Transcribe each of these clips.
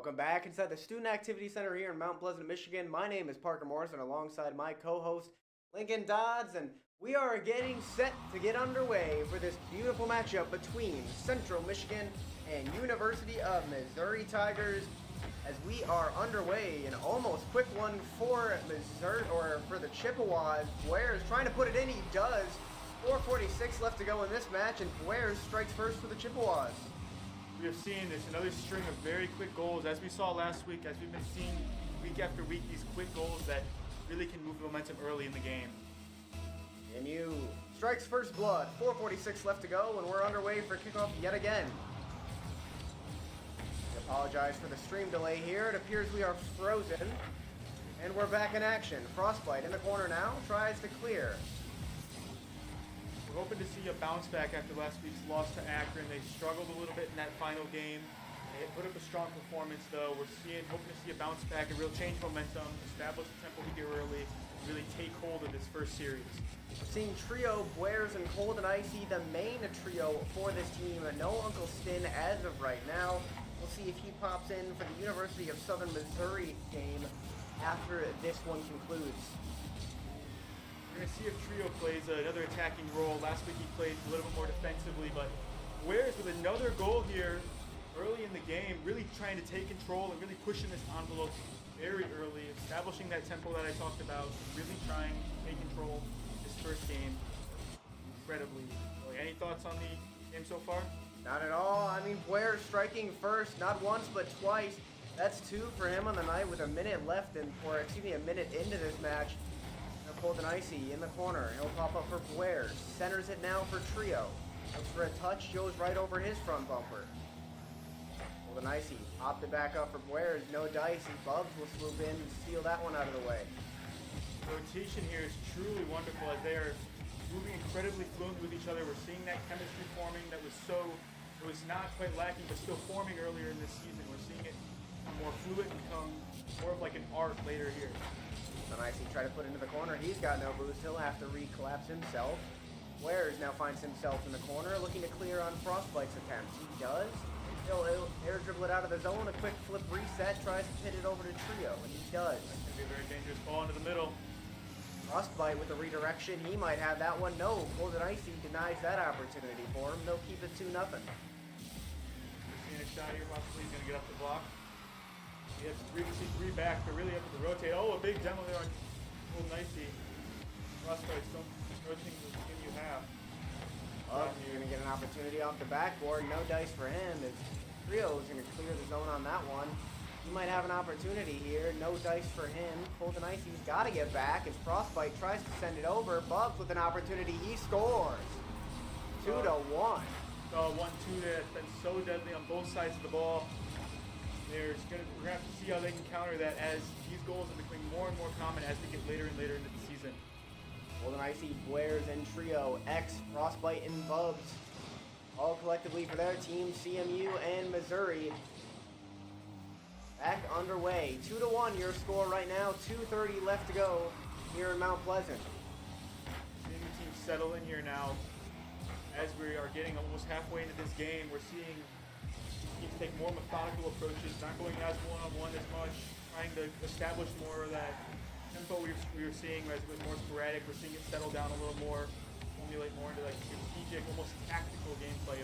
Welcome back inside the Student Activity Center here in Mount Pleasant, Michigan. My name is Parker Morrison alongside my co-host Lincoln Dodds, and we are getting set to get underway for this beautiful matchup between Central Michigan and University of Missouri Tigers as we are underway. An almost quick one for Missouri, or for the Chippewas. Bwearzz trying to put it in, he does. 4:46 left to go in this match, and Bwearzz strikes first for the Chippewas. We have seen this, another string of very quick goals, as we saw last week, as we've been seeing week after week, these quick goals that really can move momentum early in the game. CMU strikes first blood, 4:46 left to go, and we're underway for kickoff yet again. We apologize for the stream delay here. It appears we are frozen, and we're back in action. Frostbite in the corner now, tries to clear. We're hoping to see a bounce back after last week's loss to Akron. They struggled a little bit in that final game. They put up a strong performance, though. We're hoping to see a bounce back, a real change momentum, establish the tempo here early, really take hold of this first series. We're seeing trio Bwearzz and ColdNIcee, the main trio for this team. No UncleSTN as of right now. We'll see if he pops in for the University of Southern Missouri game after this one concludes. We're going to see if Trio plays another attacking role. Last week he played a little bit more defensively, but Bwearzz with another goal here early in the game, really trying to take control and really pushing this envelope very early, establishing that tempo that I talked about, really trying to take control this first game incredibly early. Any thoughts on the game so far? Not at all. I mean, Bwearzz striking first, not once but twice. That's two for him on the night with a minute left, a minute into this match. ColdNIcee in the corner. He'll pop up for Bwearzz. Centers it now for Trio. Looks for a touch. Goes right over his front bumper. ColdNIcee popped it back up for Bwearzz. No dice, and Bwearzz will swoop in and steal that one out of the way. Rotation here is truly wonderful as they are moving incredibly fluent with each other. We're seeing that chemistry forming that was not quite lacking, but still forming earlier in this season. We're seeing it more fluid and become more of like an art later here. ColdNIcee try to put into the corner. He's got no boost. He'll have to re-collapse himself. Bwearzz now finds himself in the corner, looking to clear on Frostbite's attempt. He does. He'll air dribble it out of the zone. A quick flip reset. Tries to pit it over to Trio, and he does. That's going to be a very dangerous ball into the middle. Frostbite with the redirection. He might have that one. No, ColdNIcee denies that opportunity for him. They'll keep it 2-0. We're seeing a shot here. Possibly he's going to get up the block. He has three back, but really able to rotate. Oh, a big demo there on ColdNIcee. Frostbite still rotating the team you have. You're going to get an opportunity off the backboard. No dice for him. As Trio is going to clear the zone on that one. He might have an opportunity here. No dice for him. ColdNIcee's got to get back as Frostbite tries to send it over. Bwearzz with an opportunity. He scores. 2-1. 1-2 there. That's been so deadly on both sides of the ball. We're going to have to see how they can counter that as these goals are becoming more and more common as we get later and later into the season. ColdNIcee, Bwearzz, and Trio, X, Frostbite, and Bwearzz, all collectively for their team, CMU and Missouri. Back underway. 2-1 your score right now. 2:30 left to go here in Mount Pleasant. Seeing the team settle in here now. As we are getting almost halfway into this game, we're seeing teams take more methodical approaches, not going as one-on-one as much, trying to establish more of that tempo we were seeing as it was more sporadic. We're seeing it settle down a little more, formulate more into like strategic, almost tactical gameplay.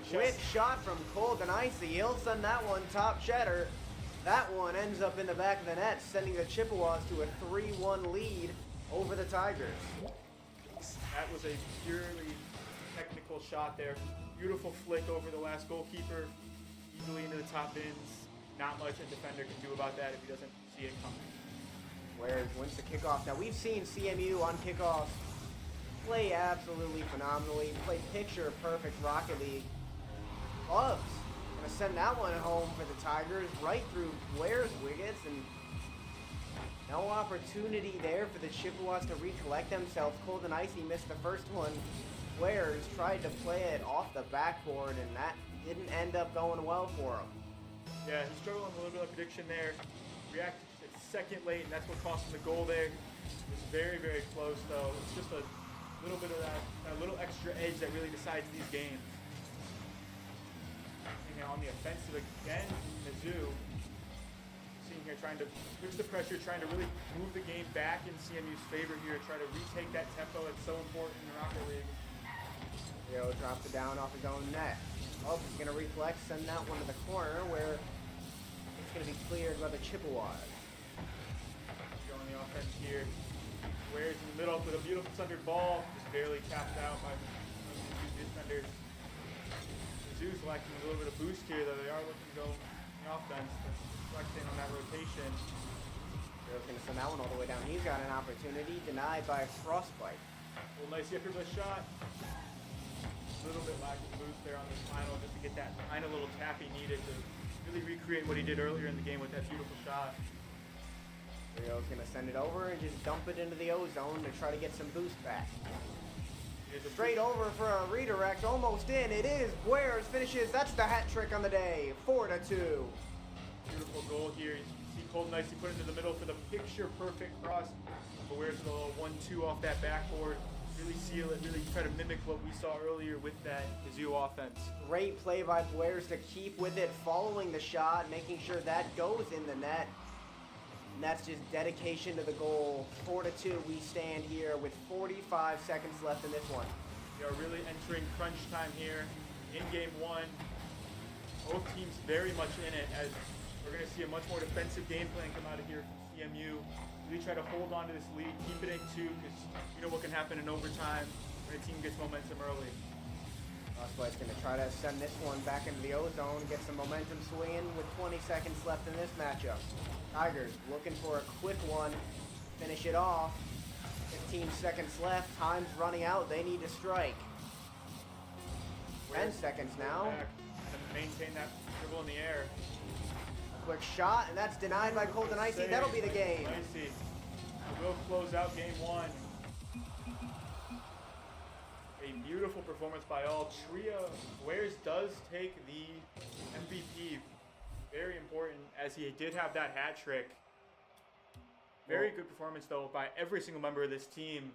Quick shot from ColdNIcee. He'll send that one top cheddar. That one ends up in the back of the net, sending the Chippewas to a 3-1 lead over the Tigers. That was a purely technical shot there. Beautiful flick over the last goalkeeper, easily into the top bins. Not much a defender can do about that if he doesn't see it coming. Bwearzz wins the kickoff. Now we've seen CMU on kickoffs play absolutely phenomenally, play picture perfect Rocket League. Bwearzz gonna send that one home for the Tigers, right through Bwearzz wickets, and no opportunity there for the Chippewas to recollect themselves. ColdNIcee missed the first one. Bwearzz tried to play it off the backboard, and that didn't end up going well for him. Yeah, he struggled on a little bit of prediction there. Reacted second late, and that's what cost him the goal there. It was very, very close, though. It's just a little bit of that little extra edge that really decides these games. on the offensive again, Mizzou. Seeing here trying to switch the pressure, trying to really move the game back in CMU's favor here, try to retake that tempo that's so important in the Rocket League. Trio drops it down off his own net. Oh, he's going to reflex, send that one to the corner where it's going to be cleared by the Chippewas. Showing the offense here. Bwearzz in the middle with a beautiful centered ball, just barely tapped out by the defenders. Mizzou's lacking a little bit of boost here, though they are looking to go in the offense. Flexing on that rotation. Hero's going to send that one all the way down. He's got an opportunity, denied by Frostbite. ColdNIcee after the shot. A little bit lacking boost there on this final, just to get that final little tap he needed to really recreate what he did earlier in the game with that beautiful shot. Rio's going to send it over and just dump it into the O-zone to try to get some boost back. Straight over for a redirect, almost in. It is. Bwearzz finishes. That's the hat trick on the day. 4-2. Beautiful goal here. You see ColdNIcee put it into the middle for the picture-perfect cross. Bwearzz with a little 1-2 off that backboard. Really seal it, really try to mimic what we saw earlier with that Mizzou offense. Great play by Bwearzz to keep with it, following the shot, making sure that goes in the net. And that's just dedication to the goal. 4-2, we stand here with 45 seconds left in this one. We are really entering crunch time here in game one. Both teams very much in it, as we're going to see a much more defensive game plan come out of here from CMU. Really try to hold on to this lead, keep it at 2, because you know what can happen in overtime when a team gets momentum early. Frostbite's going to try to send this one back into the O-zone, get some momentum swinging with 20 seconds left in this matchup. Tigers looking for a quick one, finish it off. 15 seconds left, time's running out, they need to strike. 10 seconds now. And maintain that dribble in the air. Quick shot, and that's denied by ColdNIcee. That'll be the game. NACE will close out game one. A beautiful performance by all. Trio. Bwearzz does take the MVP. Very important, as he did have that hat trick. Very good performance, though, by every single member of this team.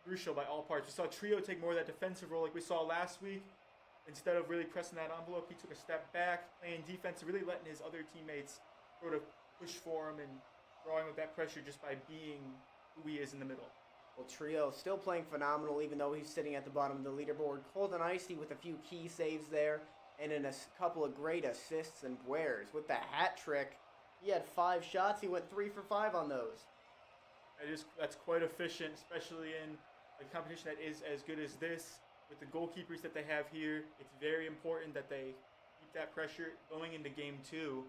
Crucial by all parts. We saw Trio take more of that defensive role like we saw last week. Instead of really pressing that envelope, he took a step back, playing defense, and really letting his other teammates sort of push for him and drawing with that pressure just by being who he is in the middle. Well, Trio still playing phenomenal, even though he's sitting at the bottom of the leaderboard. ColdNIcee with a few key saves there, and in a couple of great assists. And Bwearzz with the hat trick. He had 5 shots. He went 3 for 5 on those. That's quite efficient, especially in a competition that is as good as this. With the goalkeepers that they have here, it's very important that they keep that pressure going into game 2.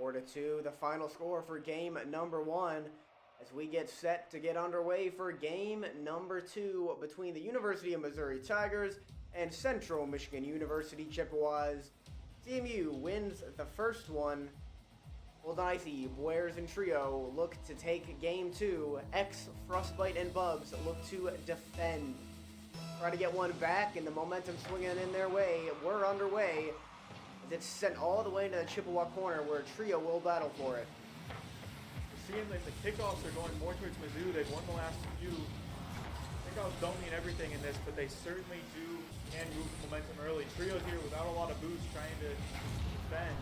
4-2, the final score for game number 1, as we get set to get underway for game number 2 between the University of Missouri Tigers and Central Michigan University Chippewas. CMU wins the first one. ColdNIcee, Bwearzz, and Trio look to take game 2. Frostbite and Bwearzz look to defend. Try to get one back, and the momentum swinging in their way. We're underway as it's sent all the way into the Chippewa corner, where Trio will battle for it. We're seeing that the kickoffs are going more towards Mizzou. They've won the last few. Kickoffs don't mean everything in this, but they certainly do and move the momentum early. Trio here without a lot of boost, trying to defend.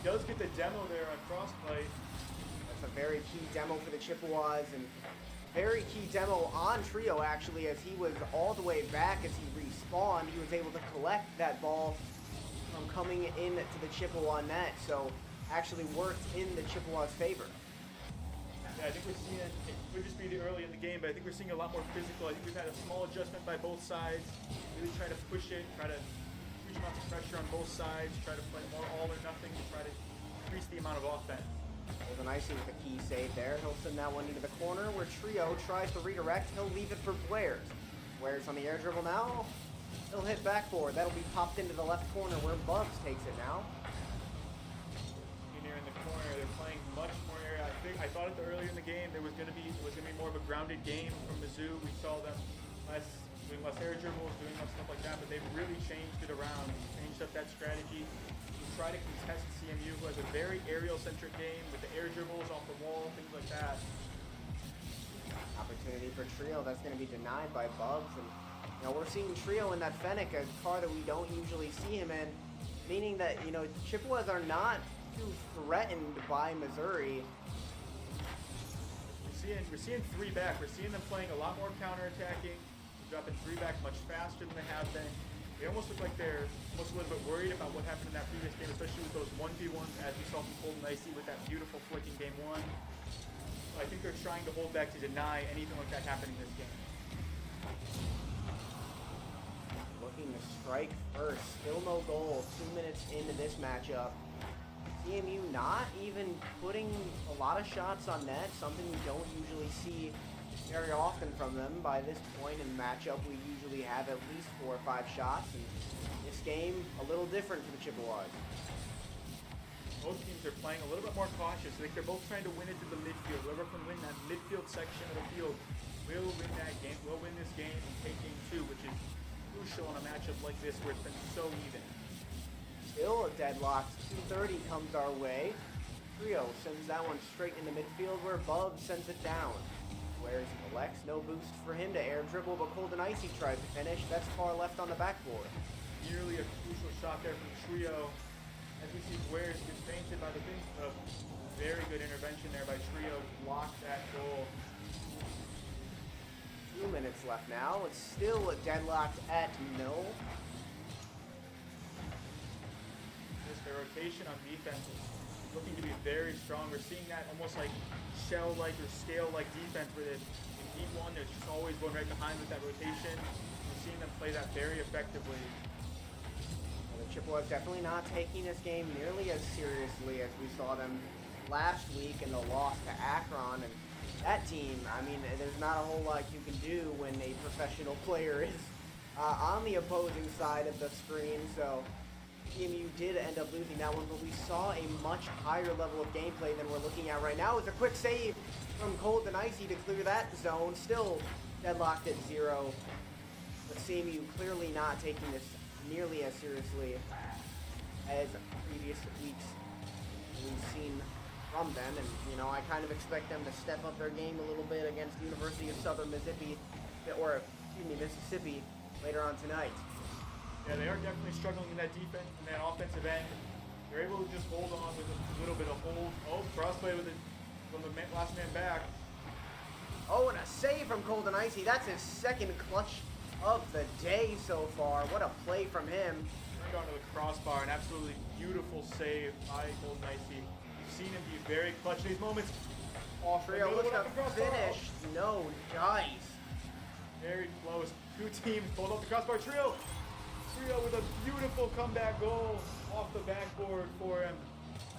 Does get the demo there on Frostbite. That's a very key demo for the Chippewas, and very key demo on Trio, actually, as he was all the way back as he respawned. He was able to collect that ball from coming into the Chippewa net, so actually worked in the Chippewas' favor. Yeah, I think we're seeing, it could just be early in the game, but I think we're seeing a lot more physical. I think we've had a small adjustment by both sides, really try to push it, try to huge amounts of pressure on both sides, try to play more all or nothing to try to increase the amount of offense. ColdNIcee with a key save there. He'll send that one into the corner where Trio tries to redirect. He'll leave it for Bwearzz. Bwearzz on the air dribble now. He'll hit backboard. That'll be popped into the left corner where Bwearzz takes it now. In here in the corner, they're playing much more area. I thought at the earlier in the game it was going to be more of a grounded game from Mizzou. We saw them doing less air dribbles, doing less stuff like that, but they've really changed it around, changed up that strategy to try to contest CMU, who has a very aerial-centric game with the air dribbles off the wall, things like that. Opportunity for Trio, that's going to be denied by Bwearzz, and You know, we're seeing Trio in that Fennec, a car that we don't usually see him in, meaning that, you know, Chippewas are not too threatened by Missouri. We're seeing 3 back. We're seeing them playing a lot more counterattacking, dropping 3 back much faster than they have been. They almost look like they're almost a little bit worried about what happened in that previous game, especially with those 1v1s, as we saw from ColdNIcee with that beautiful flick in game 1. So I think they're trying to hold back to deny anything like that happening this game. Looking to strike first. Still no goal. 2 minutes into this matchup. CMU not even putting a lot of shots on net, something we don't usually see very often from them. By this point in the matchup, we usually have at least 4 or 5 shots, and this game a little different for the Chippewas. Both teams are playing a little bit more cautious. Like they're both trying to win it to the midfield. Whoever can win that midfield section of the field will win that game. Will win this game and take game 2, which is crucial in a matchup like this where it's been so even. Still a deadlocked 230 comes our way. Trio sends that one straight into midfield where Bwearzz sends it down. Bwearzz collects, no boost for him to air dribble, but ColdNIcee tries to finish. That's far left on the backboard. Nearly a crucial shot there from Trio. As we see Bwearzz gets fainted by the Bing. Very good intervention there by Trio to block that goal. 2 minutes left now. It's still deadlocked at 0. Their rotation on defense is looking to be very strong. We're seeing that almost like shell-like or scale-like defense where in deep one, there's just always one right behind with that rotation. We're seeing them play that very effectively. Well, the Chippewas definitely not taking this game nearly as seriously as we saw them last week in the loss to Akron. And that team, I mean, there's not a whole lot you can do when a professional player is on the opposing side of the screen. So CMU did end up losing that one, but we saw a much higher level of gameplay than we're looking at right now. It's a quick save from ColdNIcee to clear that zone. Still deadlocked at 0, but CMU clearly not taking this nearly as seriously as previous weeks we've seen from them. And, you know, I kind of expect them to step up their game a little bit against the University of Southern Mississippi, or excuse me, Mississippi later on tonight. Yeah, they are definitely struggling in that defense, in that offensive end. They're able to just hold on with a little bit of hold. Oh, crossplay with it from the last man back. Oh, and a save from ColdNIcee. That's his second clutch of the day so far. What a play from him. Turned onto the crossbar, an absolutely beautiful save by ColdNIcee. We've seen him be very clutch in these moments. Trio looks to finish. No dice. Very close. 2 teams pulled up the crossbar. Trio with a beautiful comeback goal off the backboard for him.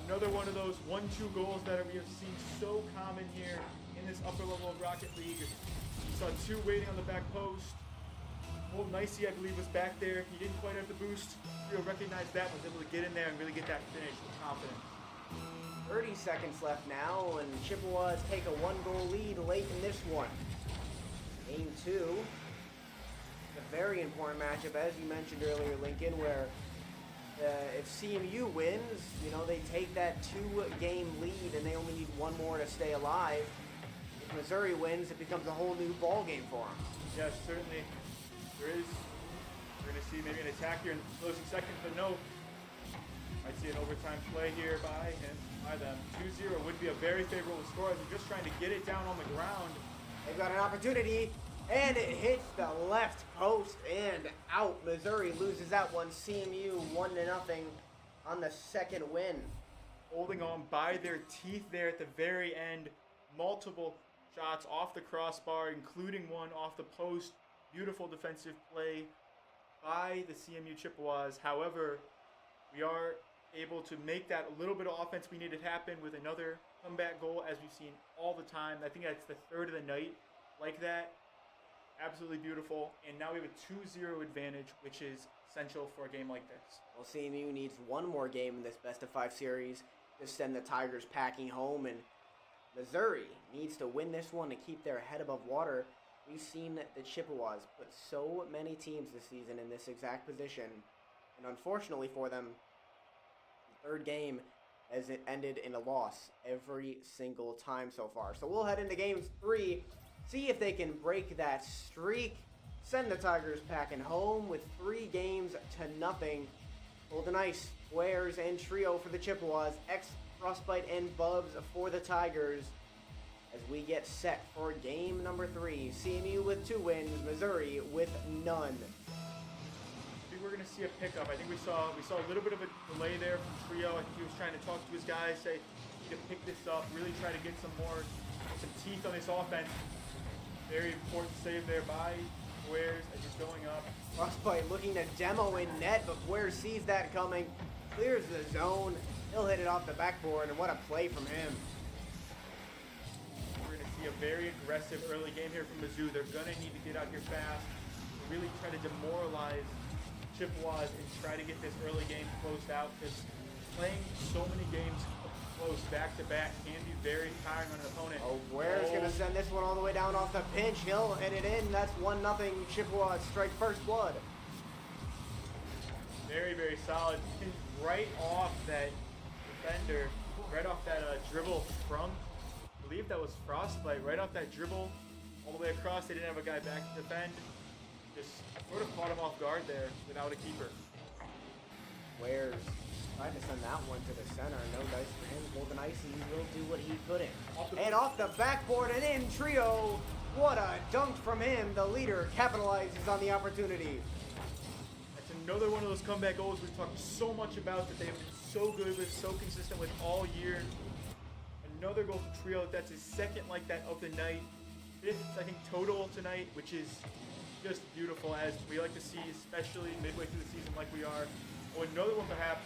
Another one of those 1-2 goals that we have seen so common here in this upper level of Rocket League. We saw 2 waiting on the back post. ColdNIcee, I believe, was back there. He didn't quite have the boost. Trio recognized that, was able to get in there and really get that finish with confidence. 30 seconds left now, and Chippewas take a 1-goal lead late in this one. Game 2. A very important matchup, as you mentioned earlier, Lincoln, where if CMU wins, you know, they take that 2-game lead and they only need 1 more to stay alive. If Missouri wins, it becomes a whole new ball game for them. Yes, certainly. We're going to see maybe an attack here in the closing seconds, but no. Might see an overtime play here by them. 2-0 would be a very favorable score as they're just trying to get it down on the ground. They've got an opportunity. And it hits the left post and out. Missouri loses that one. CMU 1-0 on the second win. Holding on by their teeth there at the very end. Multiple shots off the crossbar, including one off the post. Beautiful defensive play by the CMU Chippewas. However, we are able to make that a little bit of offense we needed happen with another comeback goal, as we've seen all the time. I think that's the 3rd of the night like that. Absolutely beautiful, and now we have a 2-0 advantage, which is essential for a game like this. Well, CMU needs 1 more game in this best-of-5 series to send the Tigers packing home, and Missouri needs to win this one to keep their head above water. We've seen the Chippewas put so many teams this season in this exact position, and unfortunately for them, the 3rd game has ended in a loss every single time so far. So we'll head into game 3. See if they can break that streak. send the Tigers packing home with 3 games to nothing. ColdNIcee, Bwearzz, and Trio for the Chippewas. X, Frostbite, and Bubs for the Tigers. As we get set for game number 3. CMU with 2 wins, Missouri with none. I think we're going to see a pickup. I think we saw a little bit of a delay there from Trio. I think he was trying to talk to his guys, say he could pick this up, really try to get some teeth on this offense. Very important save there by Bwearzz as he's going up. Frostbite looking to demo in net, but Bwearzz sees that coming, clears the zone. He'll hit it off the backboard, and what a play from him. We're going to see a very aggressive early game here from Mizzou. They're going to need to get out here fast, really try to demoralize Chippewas and try to get this early game closed out, because playing so many games close back-to-back can be very tiring on an opponent. Oh, Bwearzz gonna send this one all the way down off the pinch. He'll hit it in. That's 1-0 Chippewas strike first blood. Very, very solid. Right off that defender, right off that dribble from, I believe that was Frostbite, right off that dribble all the way across. They didn't have a guy back to defend. Just sort of caught him off guard there without a keeper. Bwearzz tried to send that one to the center. No dice for him. ColdNIcee will do what he couldn't. And off the backboard and in Trio. What a dunk from him. The leader capitalizes on the opportunity. That's another one of those comeback goals we've talked so much about that they've been so good with, so consistent with all year. Another goal from Trio. That's his second like that of the night. 5th, I think, total tonight, which is just beautiful, as we like to see, especially midway through the season like we are. Oh, another one perhaps.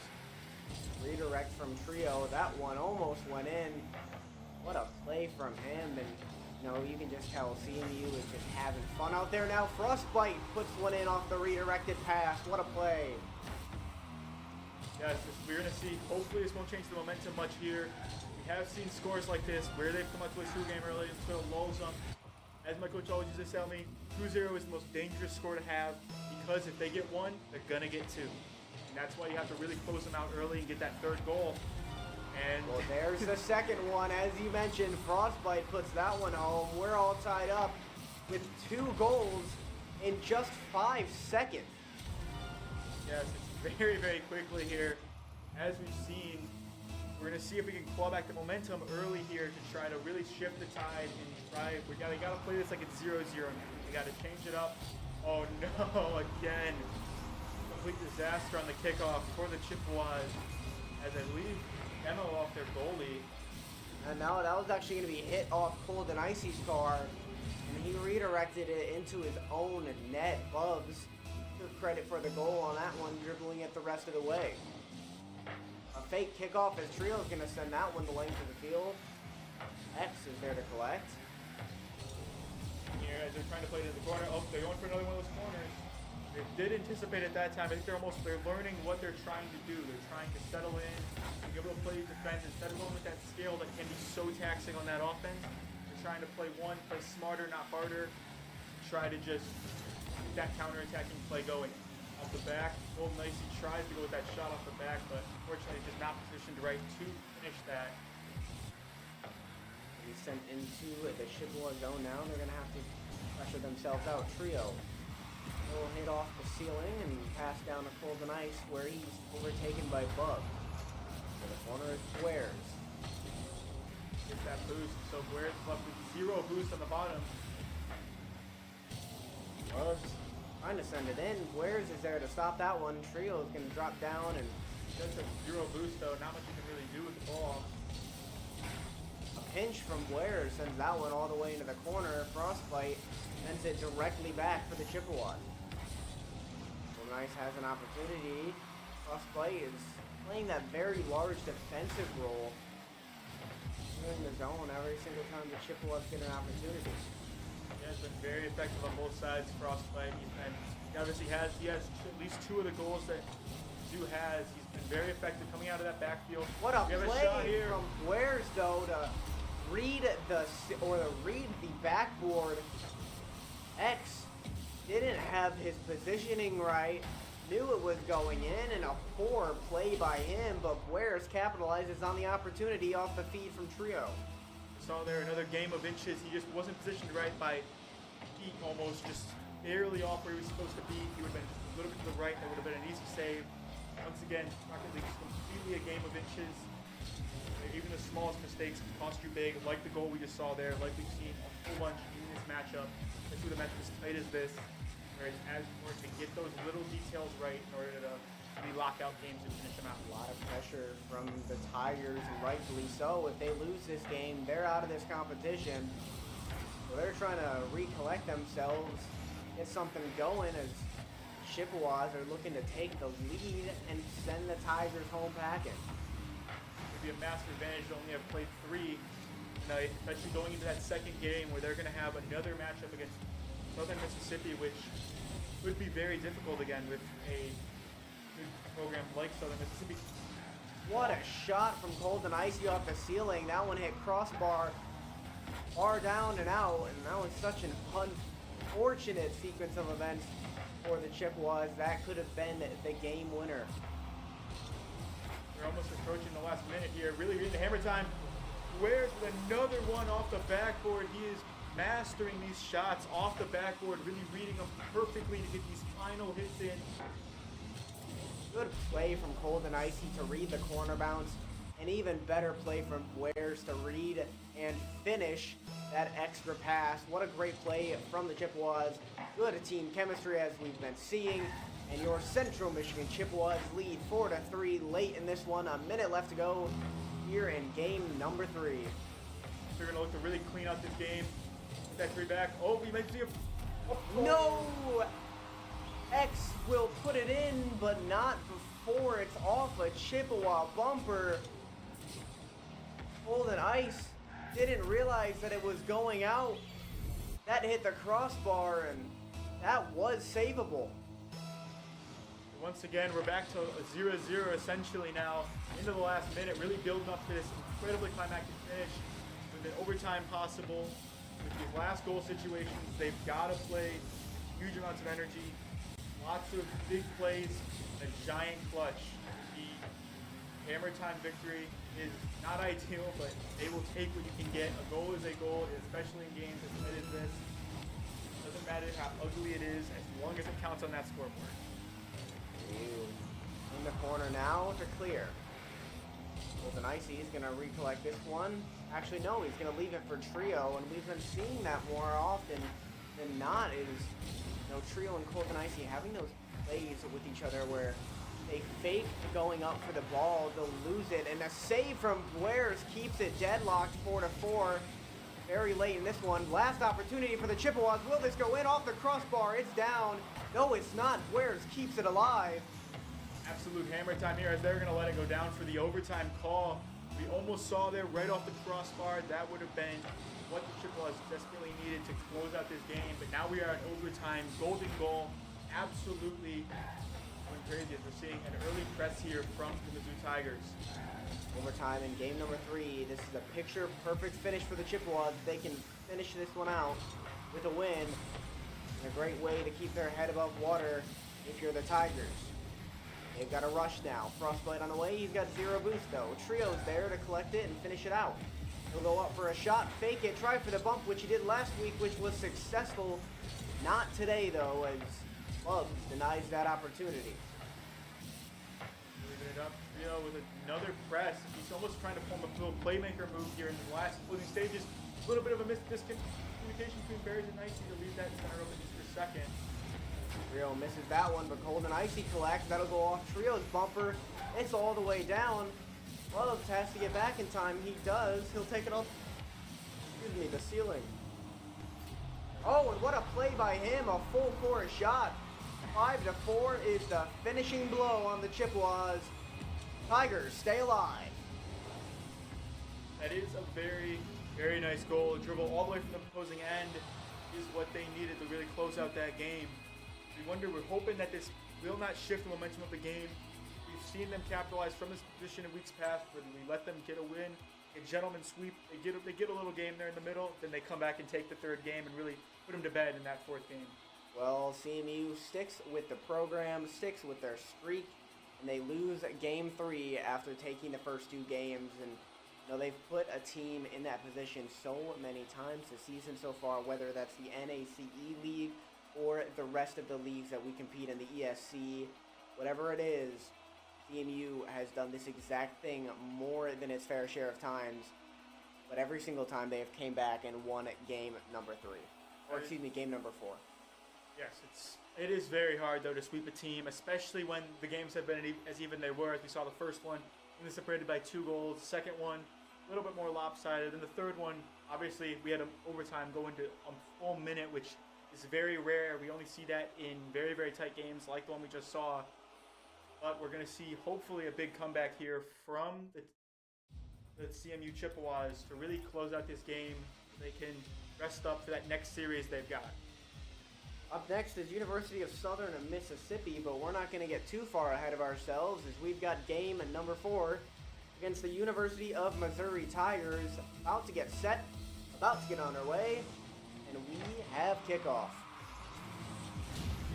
Redirect from Trio. That one almost went in. What a play from him. And, you can just tell CMU is just having fun out there now. Frostbite puts one in off the redirected pass. What a play. Yes, we're going to see, hopefully this won't change the momentum much here. We have seen scores like this where they've come out to a 2 game early and sort of lulls them. As my coach always used to tell me, 2-0 is the most dangerous score to have, because if they get 1, they're going to get 2. And that's why you have to really close them out early and get that 3rd goal. And well, there's the second one. As you mentioned, Frostbite puts that one home. We're all tied up with 2 goals in just 5 seconds. Yes, it's very, very quickly here. As we've seen, we're going to see if we can claw back the momentum early here to try to really shift the tide and try. We got to play this like it's 0-0 now. We got to change it up. Oh no, again. Complete disaster on the kickoff for the Chippewas as they leave demo off their goalie. And now that was actually going to be hit off ColdNIcee's car, and he redirected it into his own net. Bubs took credit for the goal on that one, dribbling it the rest of the way. A fake kickoff as Trio's going to send that one the length of the field. X is there to collect. Here as they're trying to play it in the corner. Oh, they're going for another one of those corners. They did anticipate at that time. I think they're learning what they're trying to do. They're trying to settle in, be able to play defense instead of going with that skill that can be so taxing on that offense. They're trying to play smarter, not harder. Try to just get that counter-attacking play going. Off the back, ColdNIcee tries to go with that shot off the back, but unfortunately just not positioned right to finish that. He's sent into the Chippewa zone now. They're going to have to pressure themselves out. Trio will hit off the ceiling and pass down to ColdNIcee, where he's overtaken by Bubs. So the corner is Bwearzz. Get that boost. So Bwearzz left with 0 boost on the bottom. Bubs trying to send it in. Bwearzz is there to stop that one. Trio is going to drop down, and Just a 0 boost though. Not much you can really do with the ball. a pinch from Bwearzz sends that one all the way into the corner. Frostbite sends it directly back for the Chippewas. ColdNIcee has an opportunity. Frostbite is playing that very large defensive role. In the zone every single time the Chippewas get an opportunity. Yeah, it's been very effective on both sides. Frostbite. He obviously has at least 2 of the goals that Mizzou has. He's been very effective coming out of that backfield. What a we have play a shot here from Bwearzz though to read the backboard. X didn't have his positioning right. Knew it was going in, and a poor play by him, but Bwearzz capitalizes on the opportunity off the feed from Trio. Saw there another game of inches. He just wasn't positioned right by feet almost. Just barely off where he was supposed to be. He would have been just a little bit to the right. That would have been an easy save. Once again, Rocket League is completely a game of inches. Even the smallest mistakes can cost you big, like the goal we just saw there, like we've seen a whole bunch in this matchup, especially with a matchup as tight as this, where it's as important to get those little details right in order to really lock out games and finish them out. A lot of pressure from the Tigers, and rightfully so. If they lose this game, they're out of this competition. So they're trying to recollect themselves, get something going as Chippewas are looking to take the lead and send the Tigers home packing. Be a massive advantage to only have played 3 tonight, especially going into that second game where they're going to have another matchup against Southern Mississippi, which would be very difficult again with a good program like Southern Mississippi. What a shot from ColdNIcee off the ceiling. That one hit crossbar, far down and out, and that was such an unfortunate sequence of events for the Chippewas. That could have been the game winner. We're almost approaching the last minute here. Really reading the hammer time. Bwearzz with another one off the backboard. He is mastering these shots off the backboard, really reading them perfectly to get these final hits in. Good play from ColdNIcee to read the corner bounce, and even better play from Bwearzz to read and finish that extra pass. What a great play from the Chippewas. Good team chemistry as we've been seeing. And your Central Michigan Chippewas lead 4-3 late in this one. A minute left to go here in game number 3. They're going to look to really clean out this game. Get that 3 back. Oh, we might see a... Oh. No! X will put it in, but not before it's off a Chippewa bumper. ColdNIcee didn't realize that it was going out. That hit the crossbar, and that was savable. Once again, we're back to a 0-0 essentially now into the last minute, really building up to this incredibly climactic finish with an overtime possible. With these last goal situations, they've got to play huge amounts of energy, lots of big plays, a giant clutch. The hammer time victory is not ideal, but they will take what you can get. A goal is a goal, especially in games as tight as this. Doesn't matter how ugly it is, as long as it counts on that scoreboard. In the corner now to clear. ColdNIcee is going to recollect this one. Actually, no, he's going to leave it for Trio, and we've been seeing that more often than not. Is Trio and ColdNIcee having those plays with each other where they fake going up for the ball, they'll lose it, and a save from Bwearzz keeps it deadlocked 4-4. Very late in this one. Last opportunity for the Chippewas. Will this go in off the crossbar? It's down. No, it's not. Bwearzz keeps it alive. Absolute hammer time here as they're going to let it go down for the overtime call. We almost saw there right off the crossbar. That would have been what the Chippewas desperately needed to close out this game. But now we are at overtime. Golden goal. Absolutely going crazy as we're seeing an early press here from the Mizzou Tigers. Overtime in game number 3. This is a picture-perfect finish for the Chippewas. They can finish this one out with a win. And a great way to keep their head above water if you're the Tigers. They've got a rush now. Frostbite on the way. He's got 0 boost, though. Trio's there to collect it and finish it out. He'll go up for a shot, fake it, try for the bump, which he did last week, which was successful. Not today, though, as Bwearzz denies that opportunity. Moving it up, Trio with another press. He's almost trying to form a little playmaker move here in the last closing stages. A little bit of a miscommunication between Bwearzz and NACE to leave that center open just for a second. Trio misses that one, but ColdNIcee collects. That'll go off Trio's bumper. It's all the way down. Bwearzz has to get back in time. He does. He'll take it off, the ceiling. Oh, and what a play by him. A full court shot. 5-4 is the finishing blow on the Chippewas. Tigers stay alive. That is a very, very nice goal. A dribble all the way from the opposing end is what they needed to really close out that game. We're hoping that this will not shift the momentum of the game. We've seen them capitalize from this position in weeks past, where we let them get a win, a gentleman sweep. They get a little game there in the middle, then they come back and take the third game and really put them to bed in that fourth game. Well, CMU sticks with the program, sticks with their streak, and they lose game 3 after taking the first 2 games. And they've put a team in that position so many times this season so far, whether that's the NACE League or the rest of the leagues that we compete in, the ESC, whatever it is, CMU has done this exact thing more than its fair share of times. But every single time they have came back and won at game number 3. Or excuse me, game number 4. Yes, it is very hard though to sweep a team, especially when the games have been as even they were. As we saw the first one, only separated by 2 goals. The second one, a little bit more lopsided. And the third one, obviously, we had an overtime go into a full minute, which is very rare. We only see that in very, very tight games like the one we just saw. But we're going to see, hopefully, a big comeback here from the CMU Chippewas to really close out this game. They can rest up for that next series they've got. Up next is University of Southern Mississippi, but we're not going to get too far ahead of ourselves as we've got game number 4 against the University of Missouri Tigers. About to get set, about to get on their way, and we have kickoff.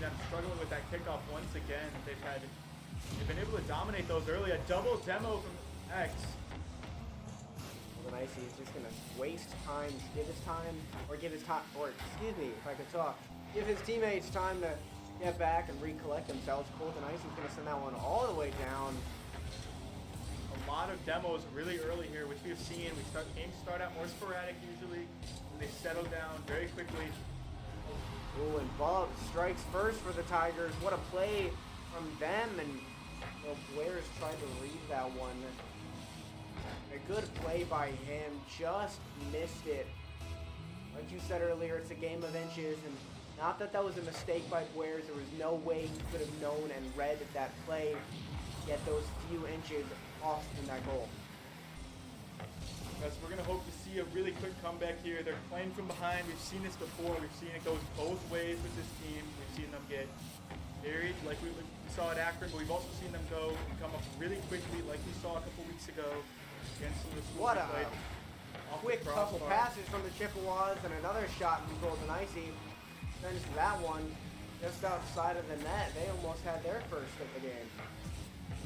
Yeah, I'm struggling with that kickoff once again. They've been able to dominate those early. A double demo from X. ColdNIcee is just going to waste time, give his teammates time to get back and recollect themselves. ColdNIcee is going to send that one all the way down. A lot of demos really early here, which we've seen. Games start out more sporadic usually, and they settle down very quickly. Oh, and Bwearzz strikes first for the Tigers. What a play from them, and Bwearzz tried to read that one. A good play by him, just missed it. Like you said earlier, it's a game of inches, and not that that was a mistake by Bwearzz. There was no way he could have known and read that play, get those few inches off in that goal. Yes, we're going to hope to see a really quick comeback here. They're playing from behind. We've seen this before. We've seen it goes both ways with this team. We've seen them get buried like we saw at Akron, but we've also seen them go and come up really quickly like we saw a couple weeks ago against some of the schools. What a quick couple passes from the Chippewas, and another shot from ColdNIcee. Sends that one just outside of the net. They almost had their first of the game.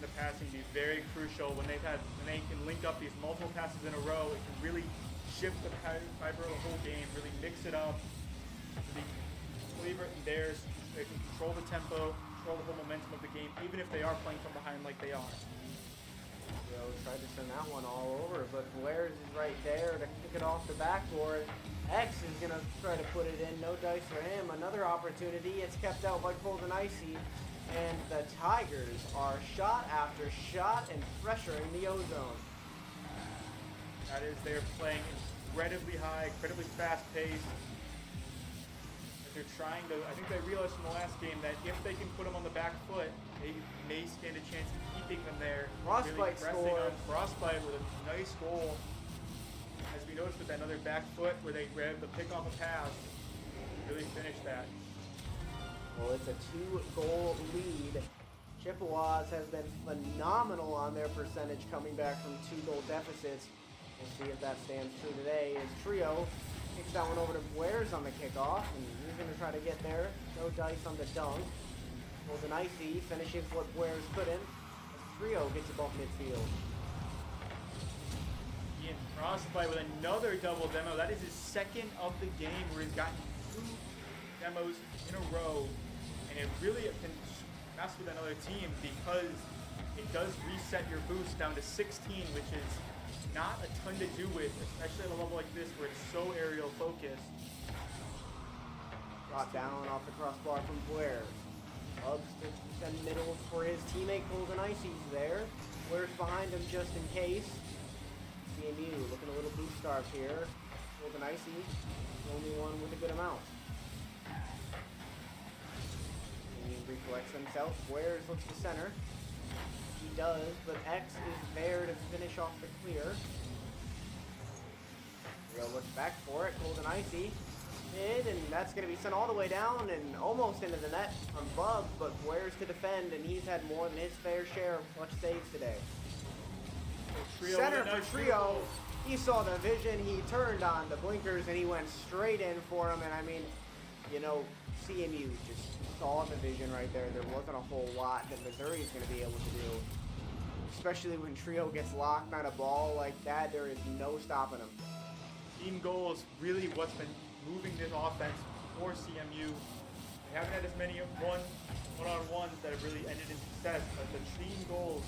The passing be very crucial when they can link up these multiple passes in a row. It can really shift the fiber of the whole game, really mix it up. The flavor and theirs, they can control the tempo, control the whole momentum of the game, even if they are playing from behind like they are. Tried to send that one all over, but Bwearzz is right there to kick it off the backboard. X is going to try to put it in. No dice for him. Another opportunity. It's kept out by ColdNIcee. And the Tigers are shot after shot and pressuring the ozone. That is, they're playing incredibly high, incredibly fast-paced. They're trying to, I think they realized from the last game that if they can put them on the back foot, they may stand a chance of keeping them there. Frostbite really score. Frostbite with a nice goal. As we noticed with that other back foot where they grabbed the pick off a pass, really finished that. Well, it's a 2-goal lead. Chippewas has been phenomenal on their percentage coming back from 2-goal deficits. We'll see if that stands true today as Trio kicks that one over to Bwearzz on the kickoff, and he's going to try to get there. No dice on the dunk. ColdNIcee finishes what Bwearzz couldn't as Trio gets above midfield. Ian Frostbite with another double demo. That is his second of the game where he's gotten 2 demos in a row. And it really can mess with another team because it does reset your boost down to 16, which is not a ton to do with, especially at a level like this where it's so aerial focused. Brought down off the crossbar from Bwearzz. Bwearzz to send middle for his teammate ColdNIcee's there. Bwearzz behind him just in case. CMU looking a little boost starved here. ColdNIcee, the only one with a good amount. Recollects himself. Bwearzz looks to center. He does, but X is there to finish off the clear. Trio looks back for it. ColdNIcee did, and that's going to be sent all the way down and almost into the net from Bwearzz, but Bwearzz to defend, and he's had more than his fair share of clutch saves today. Center for Trio. He saw the vision. He turned on the blinkers, and he went straight in for him. And I mean, you know, CMU just saw the vision right there. There wasn't a whole lot that Missouri is going to be able to do. Especially when Trio gets locked on a ball like that, there is no stopping him. Team goal is really what's been moving this offense for CMU. They haven't had as many one-on-ones that have really ended in success, but the team goals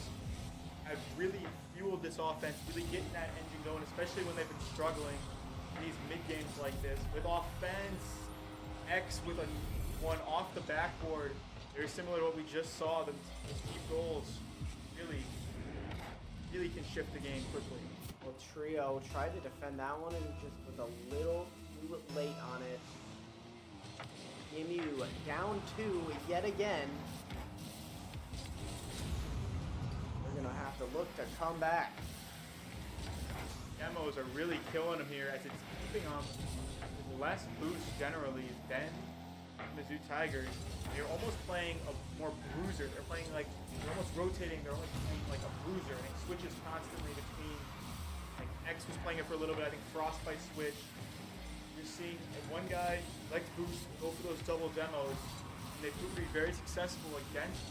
have really fueled this offense, really getting that engine going, especially when they've been struggling in these mid-games like this. With offense, X with one off the backboard, very similar to what we just saw. The deep goals really can shift the game quickly. Well, Trio tried to defend that one and just was a little too late on it. CMU down 2 yet again. They're gonna have to look to come back. Demos are really killing them here as it's keeping them with less boost generally than Mizzou Tigers. They're almost playing a more bruiser. They're almost rotating. They're almost playing like a bruiser, and it switches constantly between. Like X was playing it for a little bit. I think Frostbite switched. You're seeing one guy like to boost, go for those double demos, and they prove to be very successful against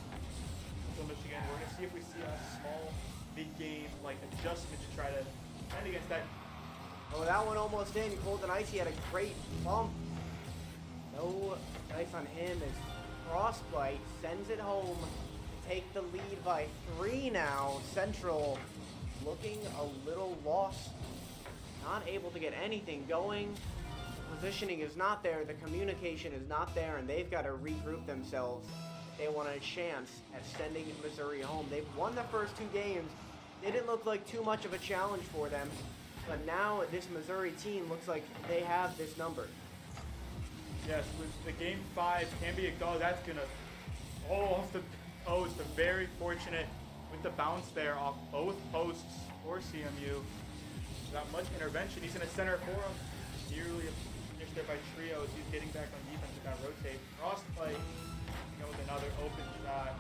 Michigan. We're gonna see if we see a small mid-game like adjustment to try to defend against that. Oh, that one almost in. ColdNIcee had a great bump. No dice on him as Frostbite sends it home to take the lead by 3 now. Central looking a little lost. Not able to get anything going. Positioning is not there. The communication is not there, and they've got to regroup themselves. They want a chance at sending Missouri home. They've won the first 2 games. Didn't look like too much of a challenge for them, but now this Missouri team looks like they have this number. Yes, with the game 5 can be that's gonna off the post. But very fortunate with the bounce there off both posts for CMU. Without much intervention, he's in a center for him. Nearly finished there by Trio as he's getting back on defense and got rotate. Frostbite with another open shot.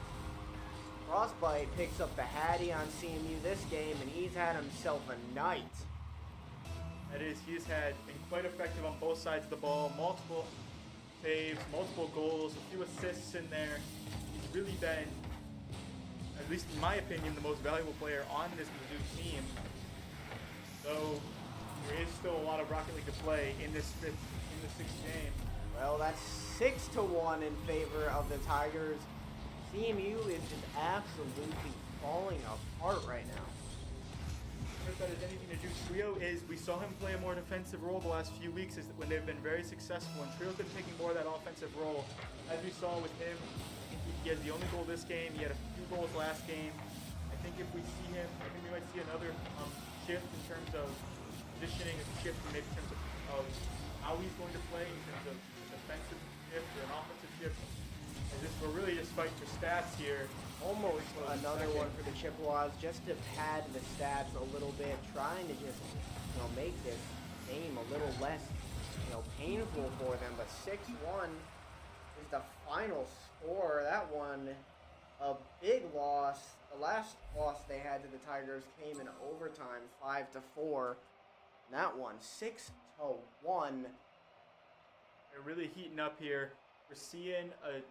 Frostbite picks up the Hattie on CMU this game, and he's had himself a night. That is, he's been quite effective on both sides of the ball. Multiple saves, multiple goals, a few assists in there. He's really been, at least in my opinion, the most valuable player on this Mizzou team. Though there is still a lot of Rocket League to play in the 6th game. Well, that's 6-1 in favor of the Tigers. CMU is just absolutely falling apart right now. If that has anything to do, Trio we saw him play a more defensive role the last few weeks when they've been very successful, and Trio's been taking more of that offensive role. As we saw with him, he had the only goal this game. He had a few goals last game. I think if we see him, I think we might see another shift in terms of positioning, a shift maybe in terms of how he's going to play, in terms of defensive shift or an offensive shift. We're really just fighting for stats here. Almost another one for the Chippewas, just to pad the stats a little bit, trying to just make this game a little less painful for them. But 6-1 is the final score. That one, a big loss. The last loss they had to the Tigers came in overtime, 5-4. That one, 6-1. They're really heating up here. We're seeing a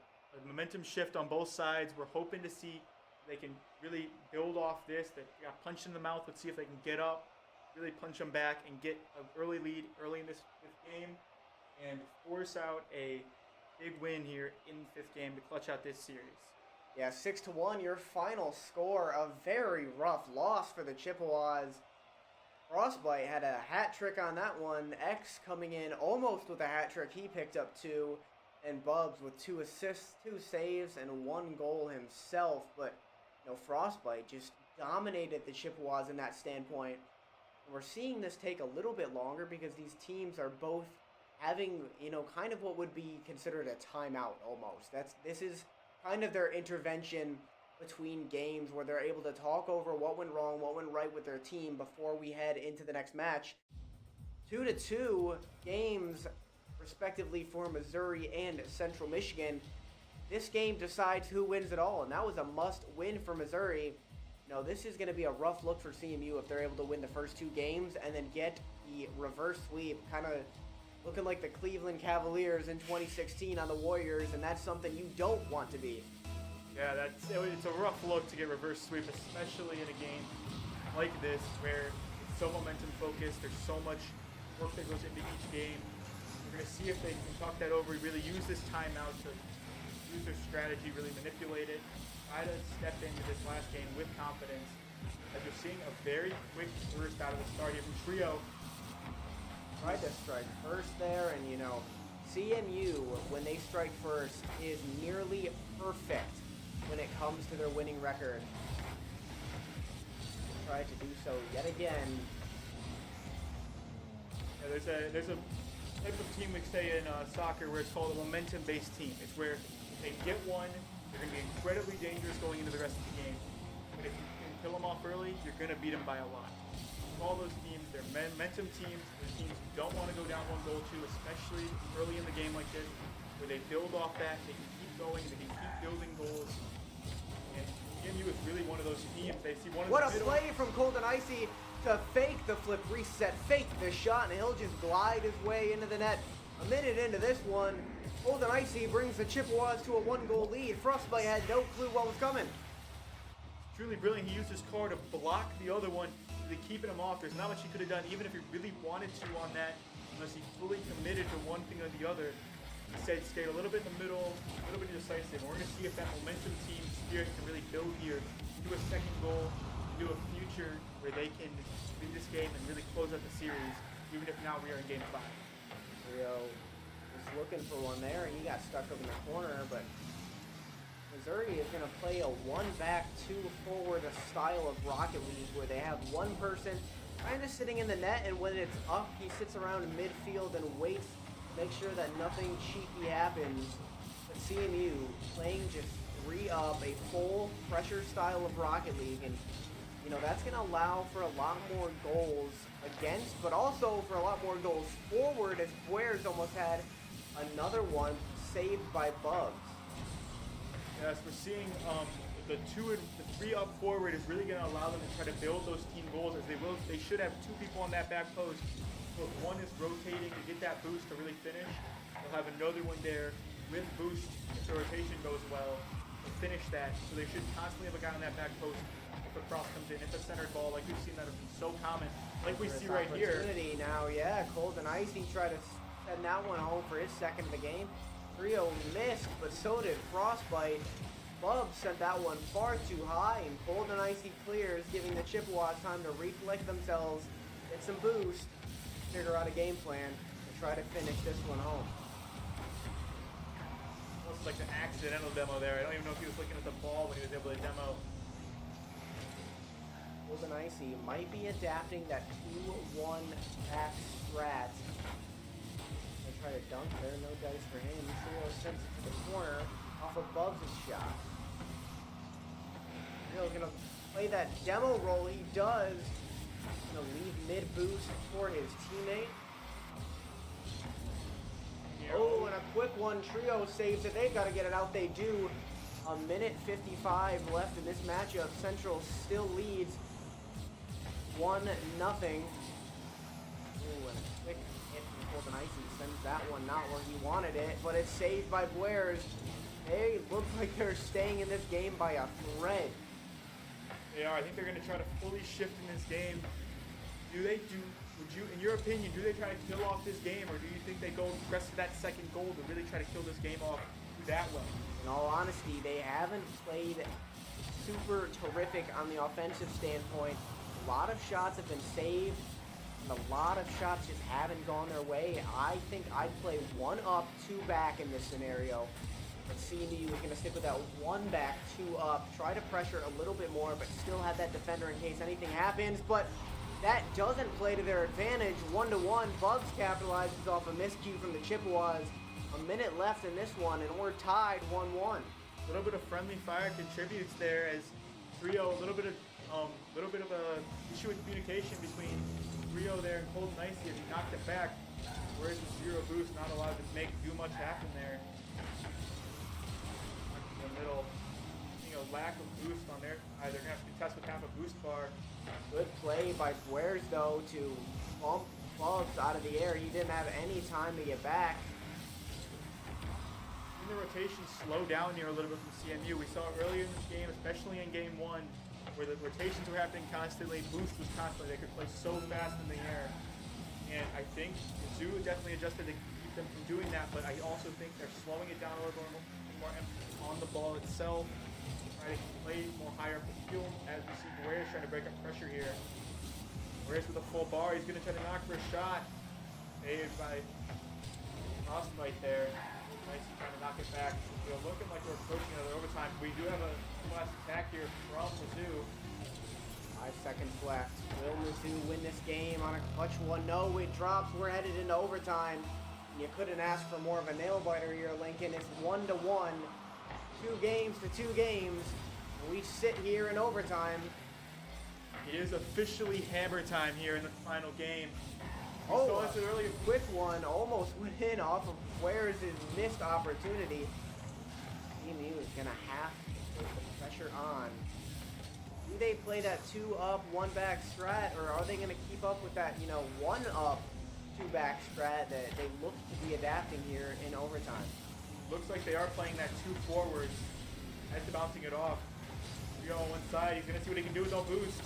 momentum shift on both sides. We're hoping to see they can really build off this. They got punched in the mouth. Let's see if they can get up, really punch them back, and get an early lead early in this 5th game and force out a big win here in the 5th game to clutch out this series. Yeah, 6-1, your final score. A very rough loss for the Chippewas. Frostbite had a hat trick on that one. X coming in almost with a hat trick. He picked up 2. And Bwearzz with 2 assists, 2 saves, and 1 goal himself. But Frostbite just dominated the Chippewas in that standpoint. And we're seeing this take a little bit longer because these teams are both having, kind of what would be considered a timeout almost. This is kind of their intervention between games where they're able to talk over what went wrong, what went right with their team before we head into the next match. 2-2 games respectively for Missouri and Central Michigan. This game decides who wins it all, and that was a must-win for Missouri. This is going to be a rough look for CMU if they're able to win the first 2 games and then get the reverse sweep, kind of looking like the Cleveland Cavaliers in 2016 on the Warriors, and that's something you don't want to be. Yeah, it's a rough look to get reverse sweep, especially in a game like this where it's so momentum focused. There's so much work that goes into each game. We're We're going to see if they can talk that over, really use this timeout to use their strategy, really manipulate it, try to step into this last game with confidence. As you're seeing a very quick burst out of the start here from Trio. Tried to strike first there, and you know, CMU, when they strike first, is nearly perfect when it comes to their winning record. Tried to do so yet again. Yeah, there's a type of team we say in soccer where it's called a momentum-based team. It's where if they get one, they're going to be incredibly dangerous going into the rest of the game. But if you can kill them off early, you're going to beat them by a lot. All those teams, they're momentum teams. They're teams who don't want to go down one goal to, especially early in the game like this, where they build off that, they can keep going, they can keep building goals. And CMU is really one of those teams. They see one of What the a play from ColdNIcee to fake the flip reset, fake the shot, and he'll just glide his way into the net. A minute into this one, ColdNIcee brings the Chippewas to a 1-goal lead. Frostbite had no clue what was coming. Truly brilliant. He used his car to block the other one, really keeping him off. There's not much he could have done, even if he really wanted to on that, unless he fully committed to one thing or the other. He said stay a little bit in the middle, a little bit decisive. We're going to see if that momentum team spirit can really build here, do a second goal, do a future where they can win this game and really close out the series, even if now we are in game 5. Rio was looking for one there, and he got stuck up in the corner, but Missouri is going to play a 1-back, 2-forward style of Rocket League where they have one person kind of sitting in the net, and when it's up, he sits around in midfield and waits to make sure that nothing cheeky happens. But CMU playing just 3-up, a full pressure style of Rocket League, and you know that's going to allow for a lot more goals against, but also for a lot more goals forward, as Bwearzz almost had another one saved by Bwearzz. Yes, we're seeing the 3-up forward is really going to allow them to try to build those team goals, as they should have 2 people on that back post. So if one is rotating to get that boost to really finish, they'll have another one there with boost if the rotation goes well to finish that. So they should constantly have a guy on that back post if a cross comes in, if a centered ball, like we've seen that have been so common, like we see right here. Now, yeah, ColdNIcee tried to send that one home for his second of the game. Trio missed, but so did Frostbite. Bwearzz sent that one far too high, and ColdNIcee clears, giving the Chippewas time to recollect themselves, get some boost, figure out a game plan, and try to finish this one home. Almost like an accidental demo there. I don't even know if he was looking at the ball when he was able to demo. ColdNIcee might be adapting that 2-1 back strat. Try to dunk there, no dice for him. Trio sends it to the corner off of Bwearzz' shot. Trio gonna play that demo roll. He does. Gonna leave mid boost for his teammate. Oh, and a quick one. Trio saves it. They've got to get it out. They do. A minute 55 left in this matchup. Central still leads 1-0. Ooh, and a quick hit from ColdNIcee sends that one not where he wanted it, but it's saved by Bwearzz. They look like they're staying in this game by a thread. They are. I think they're going to try to fully shift in this game. Would you, in your opinion, do they try to kill off this game, or do you think they go press that second goal to really try to kill this game off that way? In all honesty, they haven't played super terrific on the offensive standpoint. A lot of shots have been saved, and a lot of shots just haven't gone their way. I think I'd play 1-up, 2-back in this scenario. But CMU is going to stick with that 1-back, 2-up, try to pressure a little bit more, but still have that defender in case anything happens. But that doesn't play to their advantage. 1-1, Bwearzz capitalizes off a miscue from the Chippewas. A minute left in this one, and we're tied 1-1. A little bit of friendly fire contributes there, as Trio, a little bit of a issue with communication between Trio there and ColdNIcee as he knocked it back. Whereas the 0 boost, not allowed to do much happen there. In the middle, lack of boost on there. They're gonna have to contest with half a boost bar. Good play by Bwearzz though to bump Bwearzz out of the air. He didn't have any time to get back. The rotation slowed down here a little bit from CMU. We saw it earlier in this game, especially in game 1, where the rotations were happening constantly, boost was constantly. They could play so fast in the air. And I think Mizzou definitely adjusted to keep them from doing that, but I also think they're slowing it down a little bit more emphasis on the ball itself. Try to play more higher up the field as we see Bwearzz trying to break up pressure here. Bwearzz with a full bar, he's going to try to knock for a shot. Saved by Frostbite there. Nice trying to knock it back. We're looking like we're approaching another overtime. We do have a last attack here from Mizzou. 5 seconds left. Will Mizzou win this game on a clutch one? No, it drops. We're headed into overtime. You couldn't ask for more of a nail-biter here, Lincoln. It's 1-1. 2 games to 2 games. We sit here in overtime. It is officially hammer time here in the final game. Oh, that's an early quick one. Almost went in off of Bwearzz' missed opportunity. CMU is going to have to put the pressure on. Do they play that 2-up, 1-back strat, or are they going to keep up with that, 1-up, 2-back strat that they look to be adapting here in overtime? Looks like they are playing that 2 forwards. As to bouncing it off. Trio on one side. He's going to see what he can do with no boost.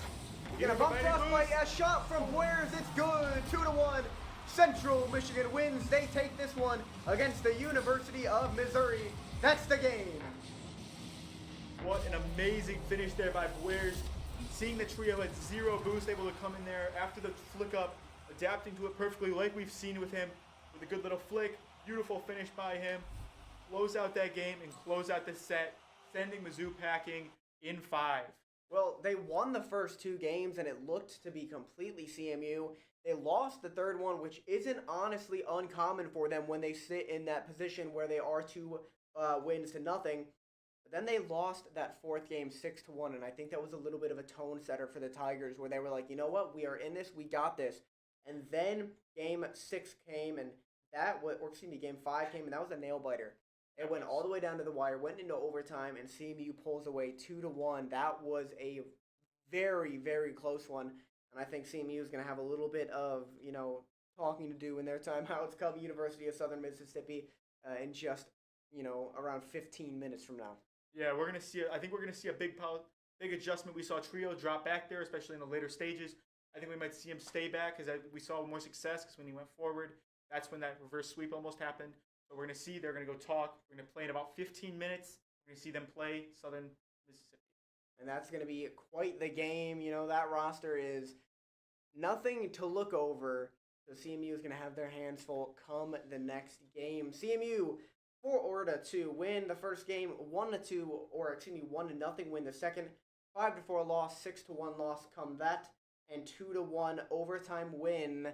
He's going to bump Frostbite. A shot from Bwearzz. It's good. 2-1. Central Michigan wins. They take this one against the University of Missouri. That's the game. What an amazing finish there by Bwearzz. Seeing the trio at 0 boost, able to come in there after the flick up, adapting to it perfectly like we've seen with him. With a good little flick, beautiful finish by him. Close out that game and close out the set, sending Mizzou packing in 5. Well, they won the first 2 games, and it looked to be completely CMU. They lost the 3rd one, which isn't honestly uncommon for them when they sit in that position where they are 2 wins to nothing. But then they lost that 4th game 6-1, and I think that was a little bit of a tone setter for the Tigers, where they were like, you know what, we are in this, we got this. And then game 6 came, and game 5 came, and that was a nail biter. It went all the way down to the wire, went into overtime, and CMU pulls away 2-1. That was a very, very close one. And I think CMU is going to have a little bit of, talking to do in their timeouts come University of Southern Mississippi in just, around 15 minutes from now. Yeah, I think we're going to see a big adjustment. We saw Trio drop back there, especially in the later stages. I think we might see him stay back because we saw more success because when he went forward, that's when that reverse sweep almost happened. But we're going to see they're going to go talk. We're going to play in about 15 minutes. We're going to see them play Southern Mississippi. And that's going to be quite the game. That roster is nothing to look over. So CMU is going to have their hands full come the next game. CMU 4-2 win the first game, 1-0 win the second, 5-4 loss, 6-1 loss come that, and 2-1 overtime win.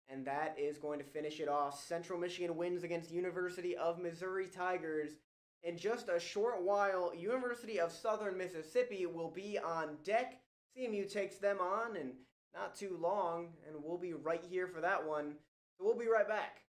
And that is going to finish it off. Central Michigan wins against University of Missouri Tigers. In just a short while, University of Southern Mississippi will be on deck. CMU takes them on in not too long, and we'll be right here for that one. So we'll be right back.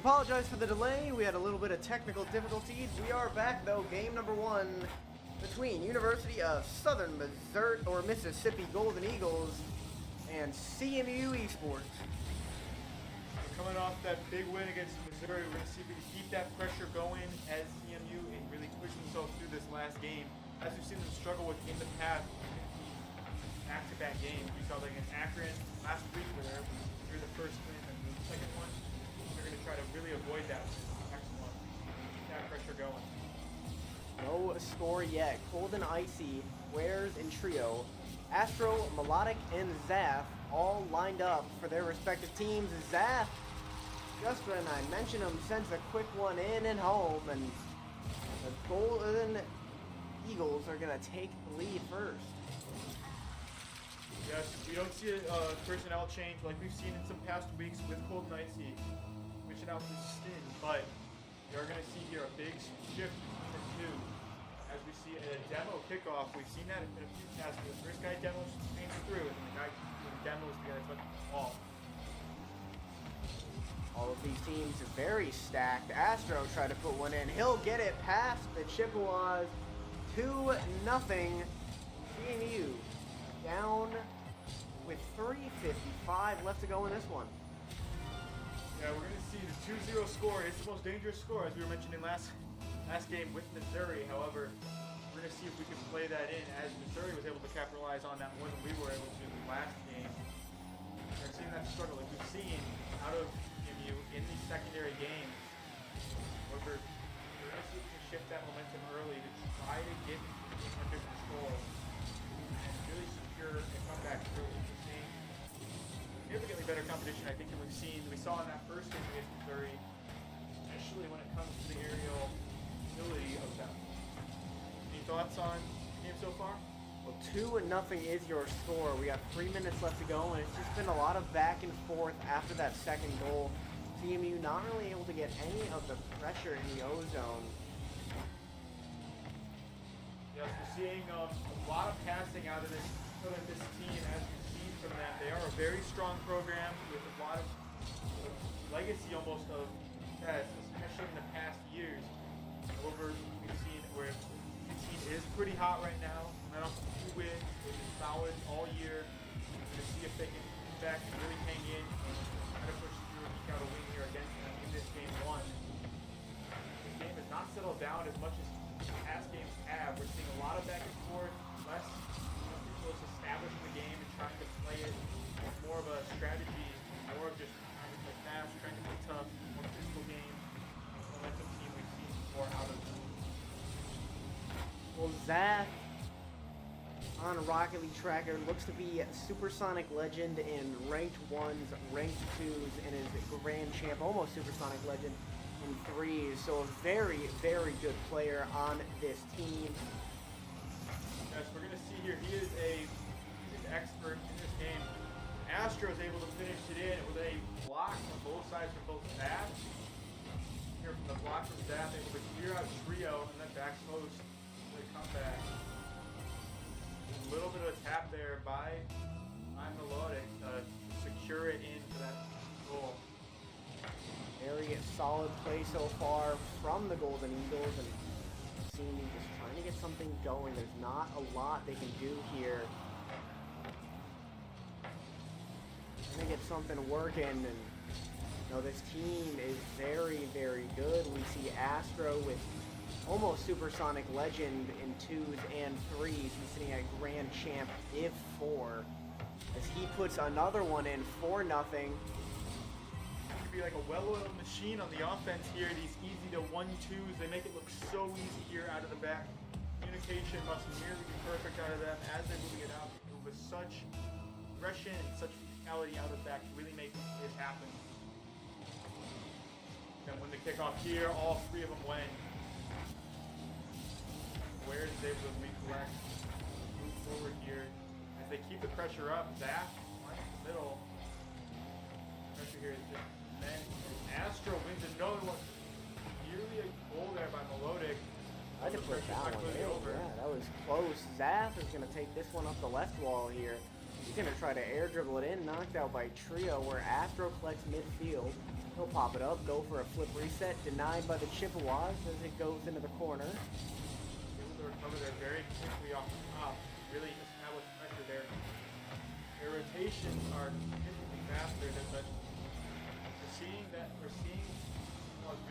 Apologize for the delay. We had a little bit of technical difficulties. We are back though. Game number one between University of Southern Missouri or Mississippi Golden Eagles and CMU Esports. Coming off that big win against Missouri, we're going to see if we can keep that pressure going as CMU and really push themselves through this last game. As we've seen them struggle with in the past, back-to-back games. We saw like in Akron last week where they're the first win and the second one. They're going to try to really avoid that next one. Keep that pressure going. No score yet. ColdNIcee, Bwearzz, and Trio. Astro, Melodic, and Seth all lined up for their respective teams. Seth, just when I mentioned him, sends a quick one in and home, and the Golden Eagles are going to take the lead first. Yes, we don't see a personnel change like we've seen in some past weeks with ColdNIcee, switching out the Stin, but we are going to see here a big shift from two. As we see a demo kickoff, we've seen that in a few passes. The first guy demos paints through, and the guy doing demos together touch the ball. All of these teams are very stacked. Astro tried to put one in. He'll get it past the Chippewas. 2-0. CMU down with 3:55 left to go in this one. Yeah, we're going to see the 2-0 score. It's the most dangerous score, as we were mentioning last game with Missouri. However, we're going to see if we can play that in, as Missouri was able to capitalize on that more than we were able to in the last game. We're seeing that struggle like we've seen out of CMU in these secondary games. However, we're going to see if we can shift that momentum early to try to get it under control and really secure a comeback early. We're seeing significantly better competition, I think, than we saw in that first game against Missouri, especially when it comes to the aerial ability of them. Any thoughts on the game so far? Well, 2-0 is your score. We got 3 minutes left to go, and it's just been a lot of back and forth after that second goal. CMU not really able to get any of the pressure in the O-zone. Yes, we're seeing a lot of passing out of this team, as we've seen from them. They are a very strong program with a lot of legacy almost of success, especially in the past years. However, we've seen where the team is pretty hot right now. Not off 2 wins, they've been solid all year. We're going to see if they can come back and really hang in and try to push through and eke out a win here against them in this game one. This game has not settled down as much as past games have. We're seeing a lot of back and forth, less people establishing the game and trying to play it. It's more of a strategy, more of just trying to play fast, trying to play tough, more physical game. Momentum team we've seen more out of them. Well, Seth on Rocket League Tracker looks to be Supersonic Legend in Ranked 1s, Ranked 2s, and is Grand Champ, almost Supersonic Legend in 3s. So a very, very good player on this team. Yes, we're going to see here, he's an expert in this game. Astro is able to finish it in with a block on both sides from both Seth. Here from the block from Seth, able to clear out Trio and then back post for the comeback. A little bit of a tap there by Melodic to secure it into that goal. Very solid play so far from the Golden Eagles, and CMU just trying to get something going. There's not a lot they can do here. Trying to get something working, and you know, this team is very, very good. We see Astro with almost Supersonic Legend in 2s and 3s. He's sitting at Grand Champ if 4. As he puts another one in 4-0. Be like a well-oiled machine on the offense here. These easy to 1-2s, they make it look so easy here out of the back. Communication must nearly be perfect out of them as they're moving it out. With such aggression and such physicality out of the back to really make it happen. And when the kickoff here, all 3 of them went. Bwearzz is able to recollect, move forward here as they keep the pressure up. Zach right in the middle. Pressure here is just. And Astro wins another one. Nearly a goal there by Melodic. I had to put that one in. Yeah, that was close. Seth is going to take this one up the left wall here. He's going to try to air dribble it in. Knocked out by Trio, where Astro collects midfield. He'll pop it up, go for a flip reset. Denied by the Chippewas as it goes into the corner. Able to recover there very quickly off the top. Really established pressure there. Their rotations are significantly faster than such. We're seeing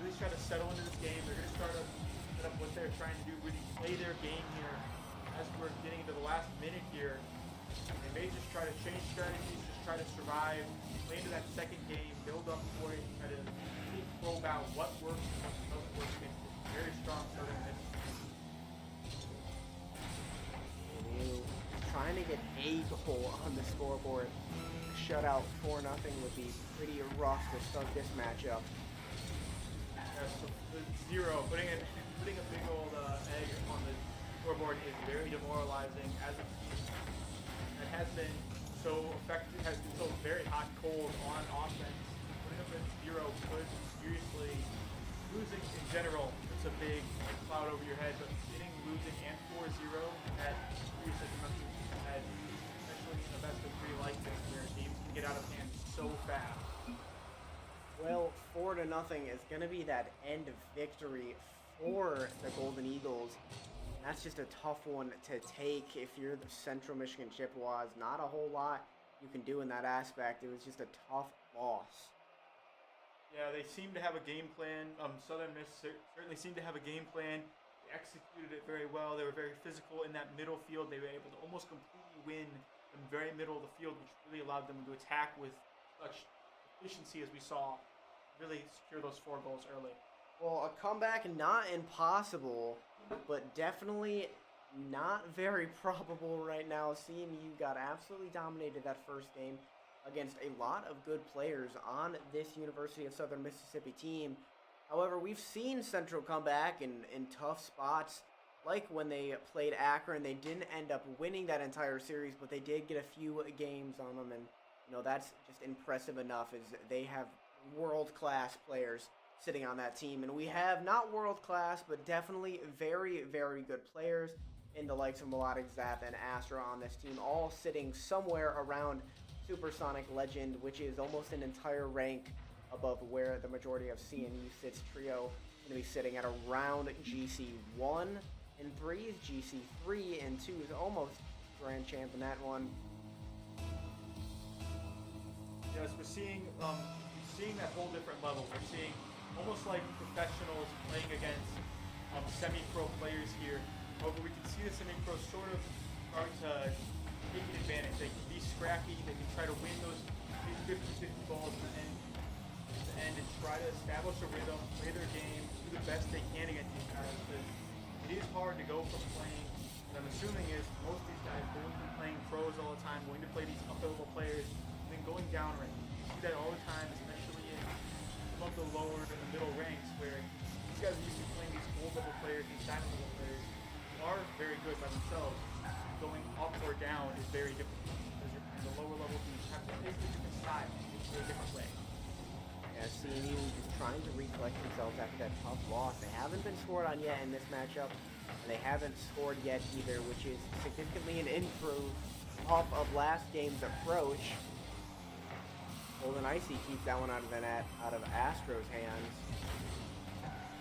really try to settle into this game. They're going to start to set up what they're trying to do, really play their game here as we're getting into the last minute here. They may just try to change strategies, just try to survive, play into that second game, build up for it, try to really probe out what works and what doesn't work against this very strong Southern Miss. CMU trying to get a goal on the scoreboard. A shutout 4-0 would be pretty rough to start this matchup. Yeah, so the 0, putting a big old egg on the scoreboard is very demoralizing as a team that has been so effective, has been so very hot cold on offense. Putting up a 0 could seriously, losing in general, it's a big cloud over your head, but losing and 4-0 at seriously had, especially in a best of 3 like this, where games can get out of hand so fast. Well, 4-0 is going to be that end victory for the Golden Eagles. That's just a tough one to take if you're the Central Michigan Chippewas. Not a whole lot you can do in that aspect. It was just a tough loss. Yeah, they seem to have a game plan. Southern Miss certainly seemed to have a game plan. They executed it very well. They were very physical in that middle field. They were able to almost completely win in the very middle of the field, which really allowed them to attack with such efficiency as we saw. Really secure those 4 goals early. Well, a comeback not impossible, but definitely not very probable right now. CMU got absolutely dominated that first game against a lot of good players on this University of Southern Mississippi team. However, we've seen Central come back in tough spots, like when they played Akron. They didn't end up winning that entire series, but they did get a few games on them, and that's just impressive enough, as they have world-class players sitting on that team. And we have not world-class, but definitely very, very good players in the likes of Melodic Zap and Astra on this team, all sitting somewhere around Supersonic Legend, which is almost an entire rank above where the majority of CMU sits. Trio going to be sitting at around GC1 and 3. GC3 and 2 is almost grand champ in that one. Yes, we're seeing that whole different level. We're seeing almost like professionals playing against semi-pro players here. However, we can see the semi-pros sort of starting to take an advantage. They can be scrappy. They can try to win those 50-50 balls in the end and try to establish a rhythm, play their game, do the best they can against these guys. But it is hard to go from playing, what I'm assuming is most of these guys going from playing pros all the time, going to play these upper-level players, and then going down rank. You see that all the time, especially in some of the lower and the middle ranks, where these guys are used to playing these gold-level players, these diamond-level players, who are very good by themselves. Going up or down is very difficult, because you're in the lower level, you have to play a different style, it's a different way. Yeah, CMU is trying to recollect themselves after that tough loss. They haven't been scored on yet in this matchup, and they haven't scored yet either, which is significantly an improve off of last game's approach. ColdNIcee keeps that one out of the net, out of Astro's hands.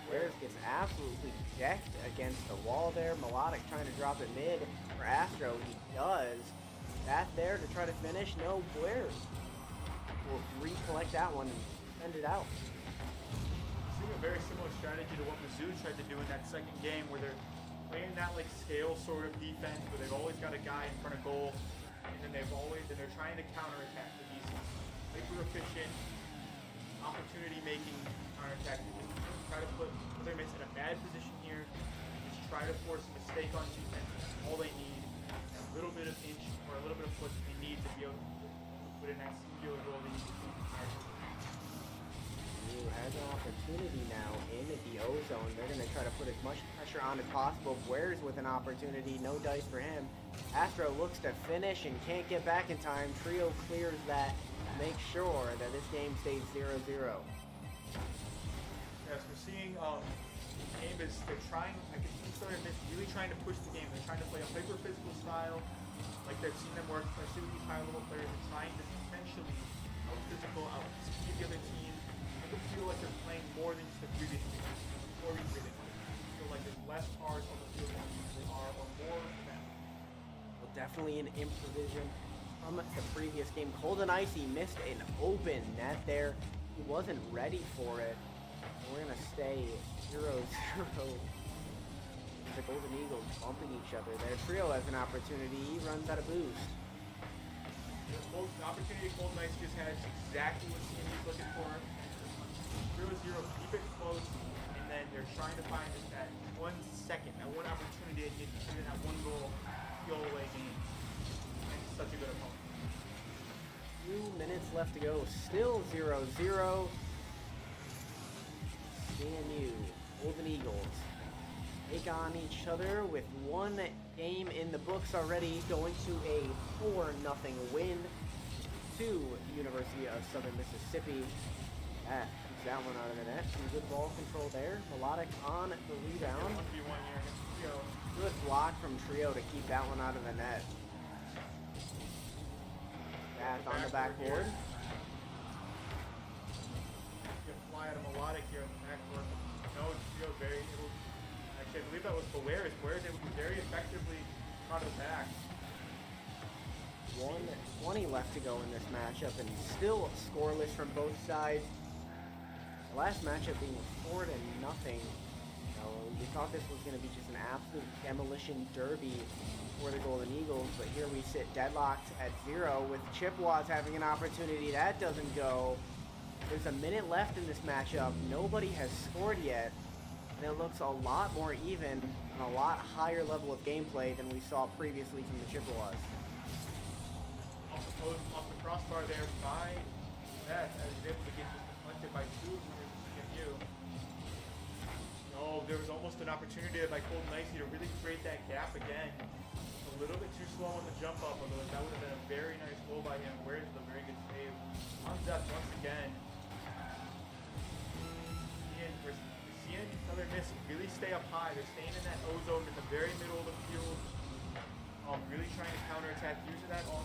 Bwearzz gets absolutely decked against the wall there. Melodic trying to drop it mid for Astro. He does. That there to try to finish. No, Bwearzz will recollect that one and send it out. Seeing a very similar strategy to what Mizzou tried to do in that second game, where they're playing that like scale sort of defense, where they've always got a guy in front of goal, and then they're trying to counterattack with these hyper efficient, opportunity making counterattack. Just try to put Southern Miss in a bad position here. Just try to force a mistake on defense. That's all they need. A little bit of inch or a little bit of foot they need to be able to put in that singular goal. Mizzou has an opportunity now in the O-zone. They're going to try to put as much pressure on as possible. Bwearzz with an opportunity. No dice for him. Astro looks to finish and can't get back in time. Trio clears that. Make sure that this game stays 0-0. Yes, we're seeing the game is they're trying. I can see Southern Miss really trying to push the game. They're trying to play a hyper physical style, like they've seen them work, especially with these higher level players. They're trying to essentially out physical, out speed the other team. Make them feel like they're playing more than just the previous game. Before we really feel like there's less cars on the field than there are, or more of them. Well, definitely an improvision from from the previous game. ColdNIcee missed an open net there. He wasn't ready for it. We're going to stay 0-0. The Golden Eagles bumping each other there. Trio has an opportunity. He runs out of boost. The opportunity ColdNIcee just had is exactly what CMU's looking for. 0-0, keep it close, and then they're trying to find just that 1 second, that one opportunity to get to that one goal, goal away game. And such a good opponent. 2 minutes left to go. Still 0-0. CMU, Golden Eagles take on each other with one game in the books already, going to a 4-0 win to University of Southern Mississippi. That keeps that one out of the net. Some good ball control there. Melodic on the rebound. Good block from Trio to keep that one out of the net. Seth on the backboard. You fly at a Melodic here on the backboard. No, Trio very able. Actually, I believe that was Bwearzz. Bwearzz able to very effectively out of the back. 1:20 left to go in this matchup, and still scoreless from both sides. The last matchup being 4-0. We thought this was going to be just an absolute demolition derby for the Golden Eagles, but here we sit deadlocked at 0 with Bwearzz having an opportunity. That doesn't go. There's a minute left in this matchup. Nobody has scored yet, and it looks a lot more even and a lot higher level of gameplay than we saw previously from the Bwearzz. Off the crossbar there by Seth, as he's able to get this deflected by 2 members of CMU. Oh, there was almost an opportunity by ColdNIcee to really create that gap again. A little bit too slow on the jump up, although that would have been a very nice goal by him. Bwearzz with a very good save on Seth once again. Seeing Southern Miss really stay up high. They're staying in that O zone in the very middle of the field. Really trying to counterattack. Using that off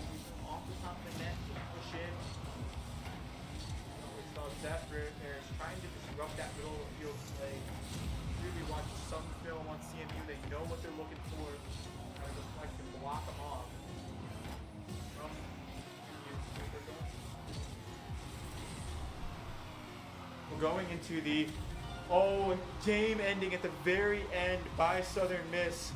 the top of the net to push in. We saw Seth there trying to disrupt that middle of the field play. Really watch some film on CMU. They know what they're looking for. Trying to deflect and block them off. From CMU. We're going into the game ending at the very end by Southern Miss.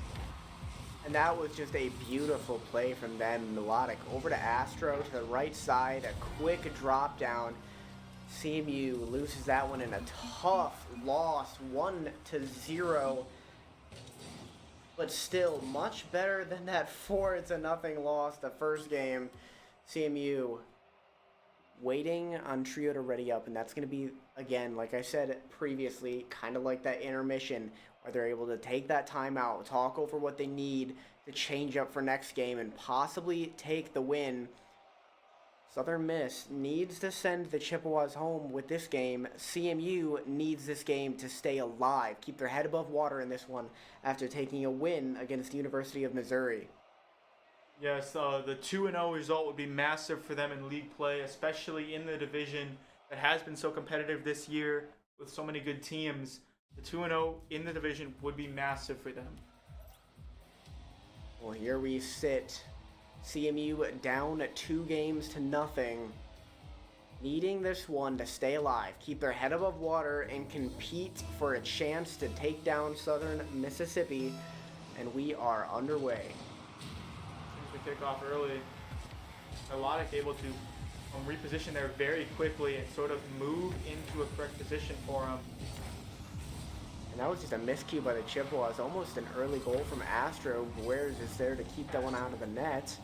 And that was just a beautiful play from them. Melodic over to Astro to the right side, a quick drop down. CMU loses that one in a tough loss, 1-0. But still much better than that 4-0 loss the first game. CMU waiting on Trio to ready up, and that's going to be, again, like I said previously, kind of like that intermission where they're able to take that timeout, talk over what they need to change up for next game, and possibly take the win. Southern Miss needs to send the Chippewas home with this game. CMU needs this game to stay alive, keep their head above water in this one after taking a win against the University of Missouri. Yes, the 2-0 result would be massive for them in league play, especially in the division that has been so competitive this year with so many good teams. The 2-0 in the division would be massive for them. Well, here we sit. CMU down 2-0, needing this one to stay alive, keep their head above water, and compete for a chance to take down Southern Mississippi. And we are underway. As we kick off early, Melodic able to reposition there very quickly and sort of move into a correct position for him. And that was just a miscue by the Chippewas. Almost an early goal from Astro. Bwearzz is there to keep that one out of the net.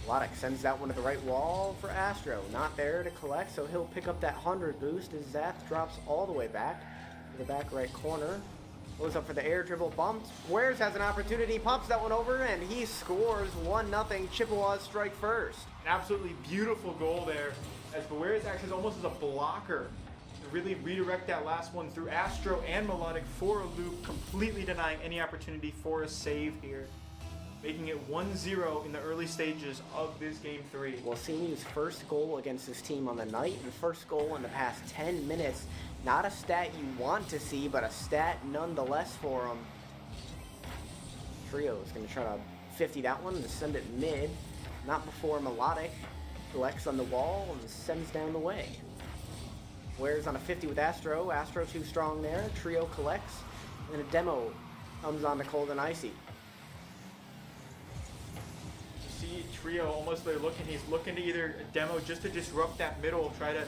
Melodic sends that one to the right wall for Astro. Not there to collect, so he'll pick up that 100 boost as Seth drops all the way back to the back right corner. Goes up for the air dribble, bumps. Bwearzz has an opportunity, pops that one over, and he scores 1-0. Chippewas strike first. An absolutely beautiful goal there, as Bwearzz acts as almost as a blocker to really redirect that last one through Astro and Melodic for a loop, completely denying any opportunity for a save here, making it 1-0 in the early stages of this game 3. Well, CMU's first goal against this team on the night and first goal in the past 10 minutes. Not a stat you want to see, but a stat nonetheless for them. Trio is going to try to 50 that one to send it mid. Not before Melodic collects on the wall and sends down the way. Bwearzz on a 50 with Astro. Astro too strong there. Trio collects. And a demo comes on to ColdNIcee. You see Trio almost he's looking to either demo just to disrupt that middle, try to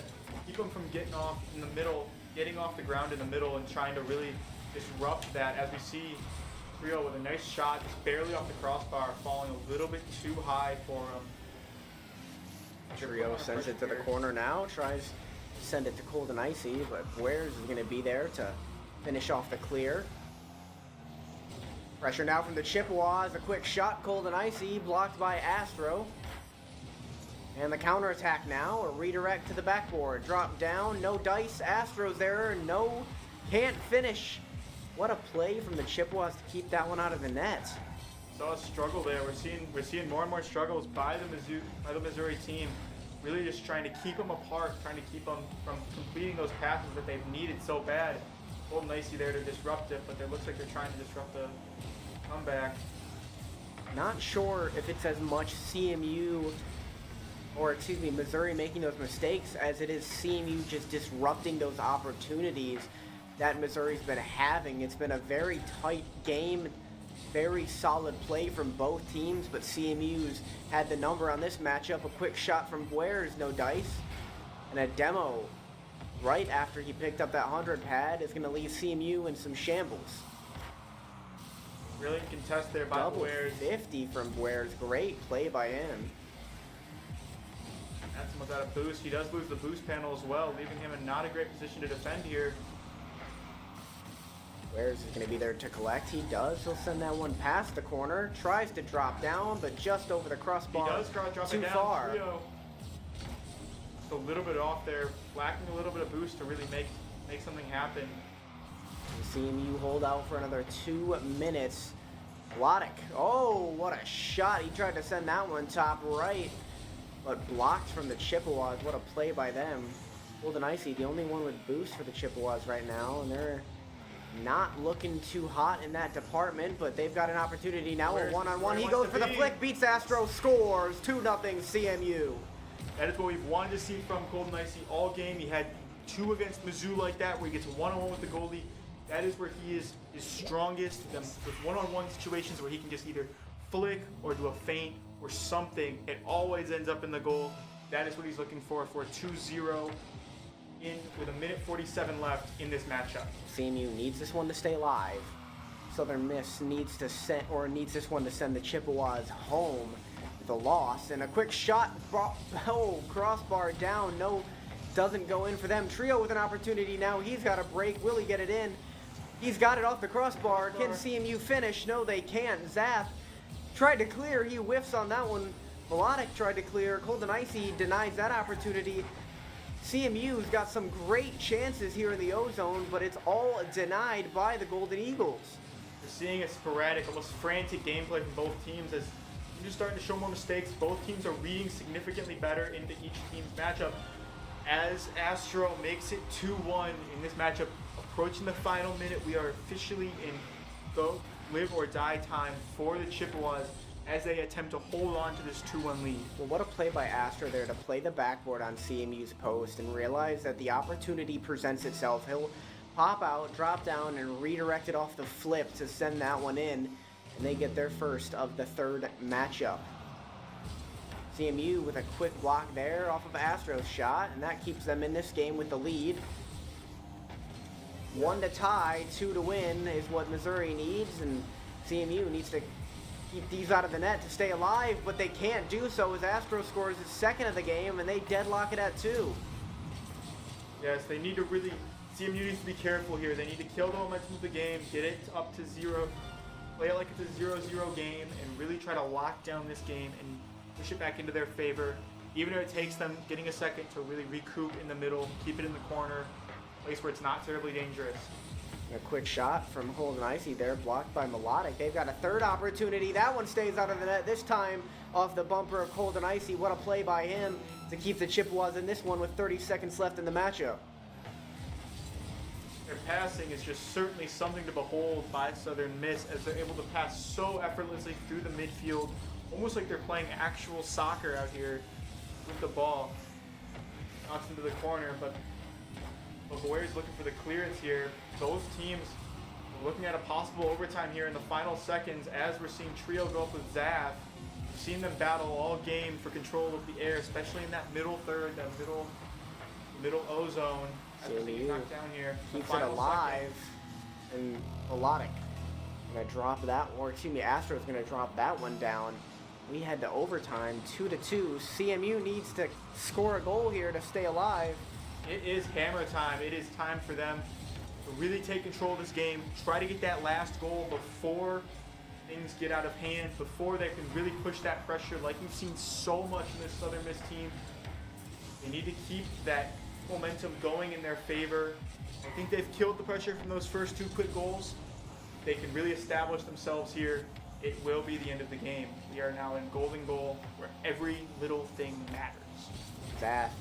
keep him from getting off in the middle, getting off the ground in the middle and trying to really disrupt that, as we see Trio with a nice shot, just barely off the crossbar, falling a little bit too high for him. Trio sends it to the corner now, tries to send it to ColdNIcee, but Bwearzz is going to be there to finish off the clear. Pressure now from the Chippewas, a quick shot, ColdNIcee blocked by Astro. And the counterattack now, a redirect to the backboard, drop down, no dice, Astro's there, no, can't finish. What a play from the Chippewas to keep that one out of the net. Saw a struggle there. We're seeing more and more struggles by the Missouri team, really just trying to keep them apart, trying to keep them from completing those passes that they've needed so bad. ColdNIcee there to disrupt it, but it looks like they're trying to disrupt the comeback. Not sure if it's as much CMU, or excuse me, Missouri making those mistakes as it is CMU just disrupting those opportunities that Missouri's been having. It's been a very tight game, very solid play from both teams, but CMU's had the number on this matchup. A quick shot from Bwearzz, no dice, and a demo right after he picked up that 100 pad is going to leave CMU in some shambles. Really contest there by Double Bwearzz. 50 from Bwearzz, great play by him. That's him without a boost. He does lose the boost panel as well, leaving him in not a great position to defend here. Bwearzz is going to be there to collect. He does. He'll send that one past the corner. Tries to drop down, but just over the crossbar. He does drop too it down. far. Trio. Just a little bit off there, lacking a little bit of boost to really make something happen. CMU hold out for another 2 minutes. Melodic. Oh, what a shot. He tried to send that one top right, but blocked from the Chippewas. What a play by them. ColdNIcee, the only one with boost for the Chippewas right now, and they're not looking too hot in that department, but they've got an opportunity now. A one-on-one. He goes for the flick, beats Astro, scores 2-0 CMU. That is what we've wanted to see from ColdNIcee all game. He had 2 against Mizzou like that, where he gets a one-on-one with the goalie. That is where he is strongest, with one-on-one situations where he can just either flick or do a feint or something. It always ends up in the goal. That is what he's looking for a 2-0 with 1:47 left in this matchup. CMU needs this one to stay alive. Southern Miss needs this one to send the Chippewas home with a loss. And a quick shot, crossbar down, no, doesn't go in for them. Trio with an opportunity now. He's got a break. Will he get it in? He's got it off the crossbar. Can CMU finish? No, they can't. Seth tried to clear. He whiffs on that one. Melodic tried to clear. ColdNIcee denies that opportunity. CMU's got some great chances here in the O-Zone, but it's all denied by the Golden Eagles. We're seeing a sporadic, almost frantic gameplay from both teams as teams are starting to show more mistakes. Both teams are reading significantly better into each team's matchup. As Astro makes it 2-1 in this matchup, approaching the final minute, we are officially in go live or die time for the Chippewas as they attempt to hold on to this 2-1 lead. Well, what a play by Astro there to play the backboard on CMU's post and realize that the opportunity presents itself. He'll pop out, drop down, and redirect it off the flip to send that one in, and they get their first of the 3rd matchup. CMU with a quick block there off of Astro's shot, and that keeps them in this game with the lead. 1 to tie, 2 to win is what Missouri needs, and CMU needs to keep these out of the net to stay alive, but they can't do so as Astro scores his 2nd of the game, and they deadlock it at 2. Yes, they need to really, CMU needs to be careful here. They need to kill the momentum of the game, get it up to 0, play it like it's a 0-0 game, and really try to lock down this game and push it back into their favor, even if it takes them getting a second to really recoup in the middle, keep it in the corner, place where it's not terribly dangerous. A quick shot from ColdNIcee there, blocked by Melodic. They've got a 3rd opportunity. That one stays out of the net, this time off the bumper of ColdNIcee. What a play by him to keep the Chippewas in this one with 30 seconds left in the matchup. Their passing is just certainly something to behold by Southern Miss, as they're able to pass so effortlessly through the midfield, almost like they're playing actual soccer out here with the ball. Knocks into the corner, but Bwearzz looking for the clearance here. Both teams are looking at a possible overtime here in the final seconds, as we're seeing Trio go up with Seth. We've seen them battle all game for control of the air, especially in that middle third, that middle O zone. CMU knocked down here. keeps it alive, and Melodic gonna drop that, or excuse me, Astro's gonna drop that one down. We head to overtime, 2-2. CMU needs to score a goal here to stay alive. It is hammer time. It is time for them to really take control of this game, try to get that last goal before things get out of hand, before they can really push that pressure like we've seen so much in this Southern Miss team. They need to keep that momentum going in their favor. I think they've killed the pressure from those first 2 quick goals. They can really establish themselves here. It will be the end of the game. We are now in golden goal, where every little thing matters. Seth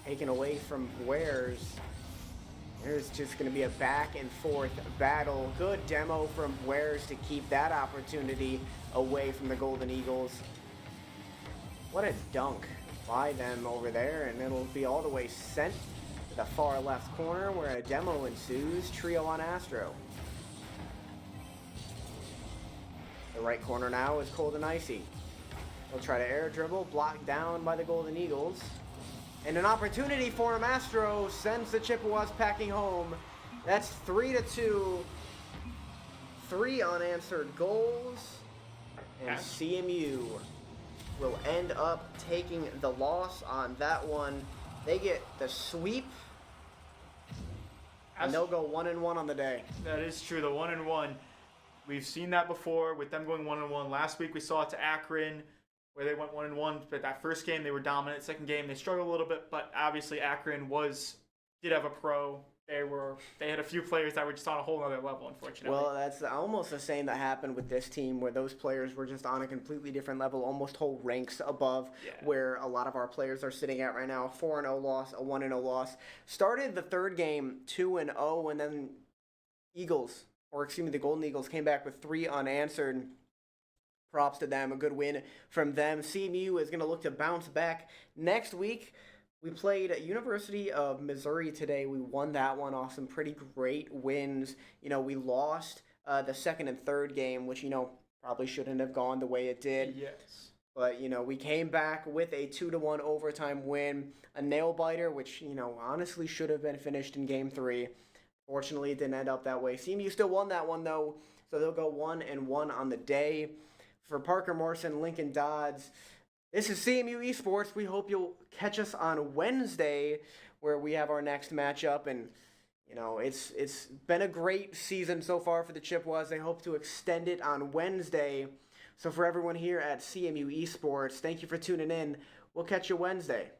taken away from Bwearzz. There's just going to be a back and forth battle. Good demo from Bwearzz to keep that opportunity away from the Golden Eagles. What a dunk by them over there, and it'll be all the way sent to the far left corner where a demo ensues. Trio on Astro. The right corner now is ColdNIcee. He'll try to air dribble, blocked down by the Golden Eagles. And an opportunity for him. Astro sends the Chippewas packing home. That's 3-2. 3 unanswered goals. And CMU will end up taking the loss on that one. They get the sweep. And they'll go 1-1 on the day. That is true, the 1-1. We've seen that before with them going 1-1. Last week we saw it to Akron, where they went 1-1. But that first game they were dominant. Second game they struggled a little bit, but obviously Akron did have a pro. They had a few players that were just on a whole other level, unfortunately. Well, that's almost the same that happened with this team, where those players were just on a completely different level, almost whole ranks above where a lot of our players are sitting at right now. A 4-0 loss, a 1-0 loss. Started the third game 2-0, and then the Golden Eagles came back with 3 unanswered. Props to them, a good win from them. CMU is going to look to bounce back next week. We played at University of Missouri today. We won that one off some pretty great wins. We lost the second and third game, which, probably shouldn't have gone the way it did. Yes. But, we came back with a 2-1 overtime win, a nail-biter, which, honestly should have been finished in Game 3. Fortunately, it didn't end up that way. CMU still won that one, though, so they'll go 1-1 on the day. For Parker Morrison, Lincoln Dodds, this is CMU Esports. We hope you'll catch us on Wednesday, where we have our next matchup. And, it's been a great season so far for the Chippewas. They hope to extend it on Wednesday. So for everyone here at CMU Esports, thank you for tuning in. We'll catch you Wednesday.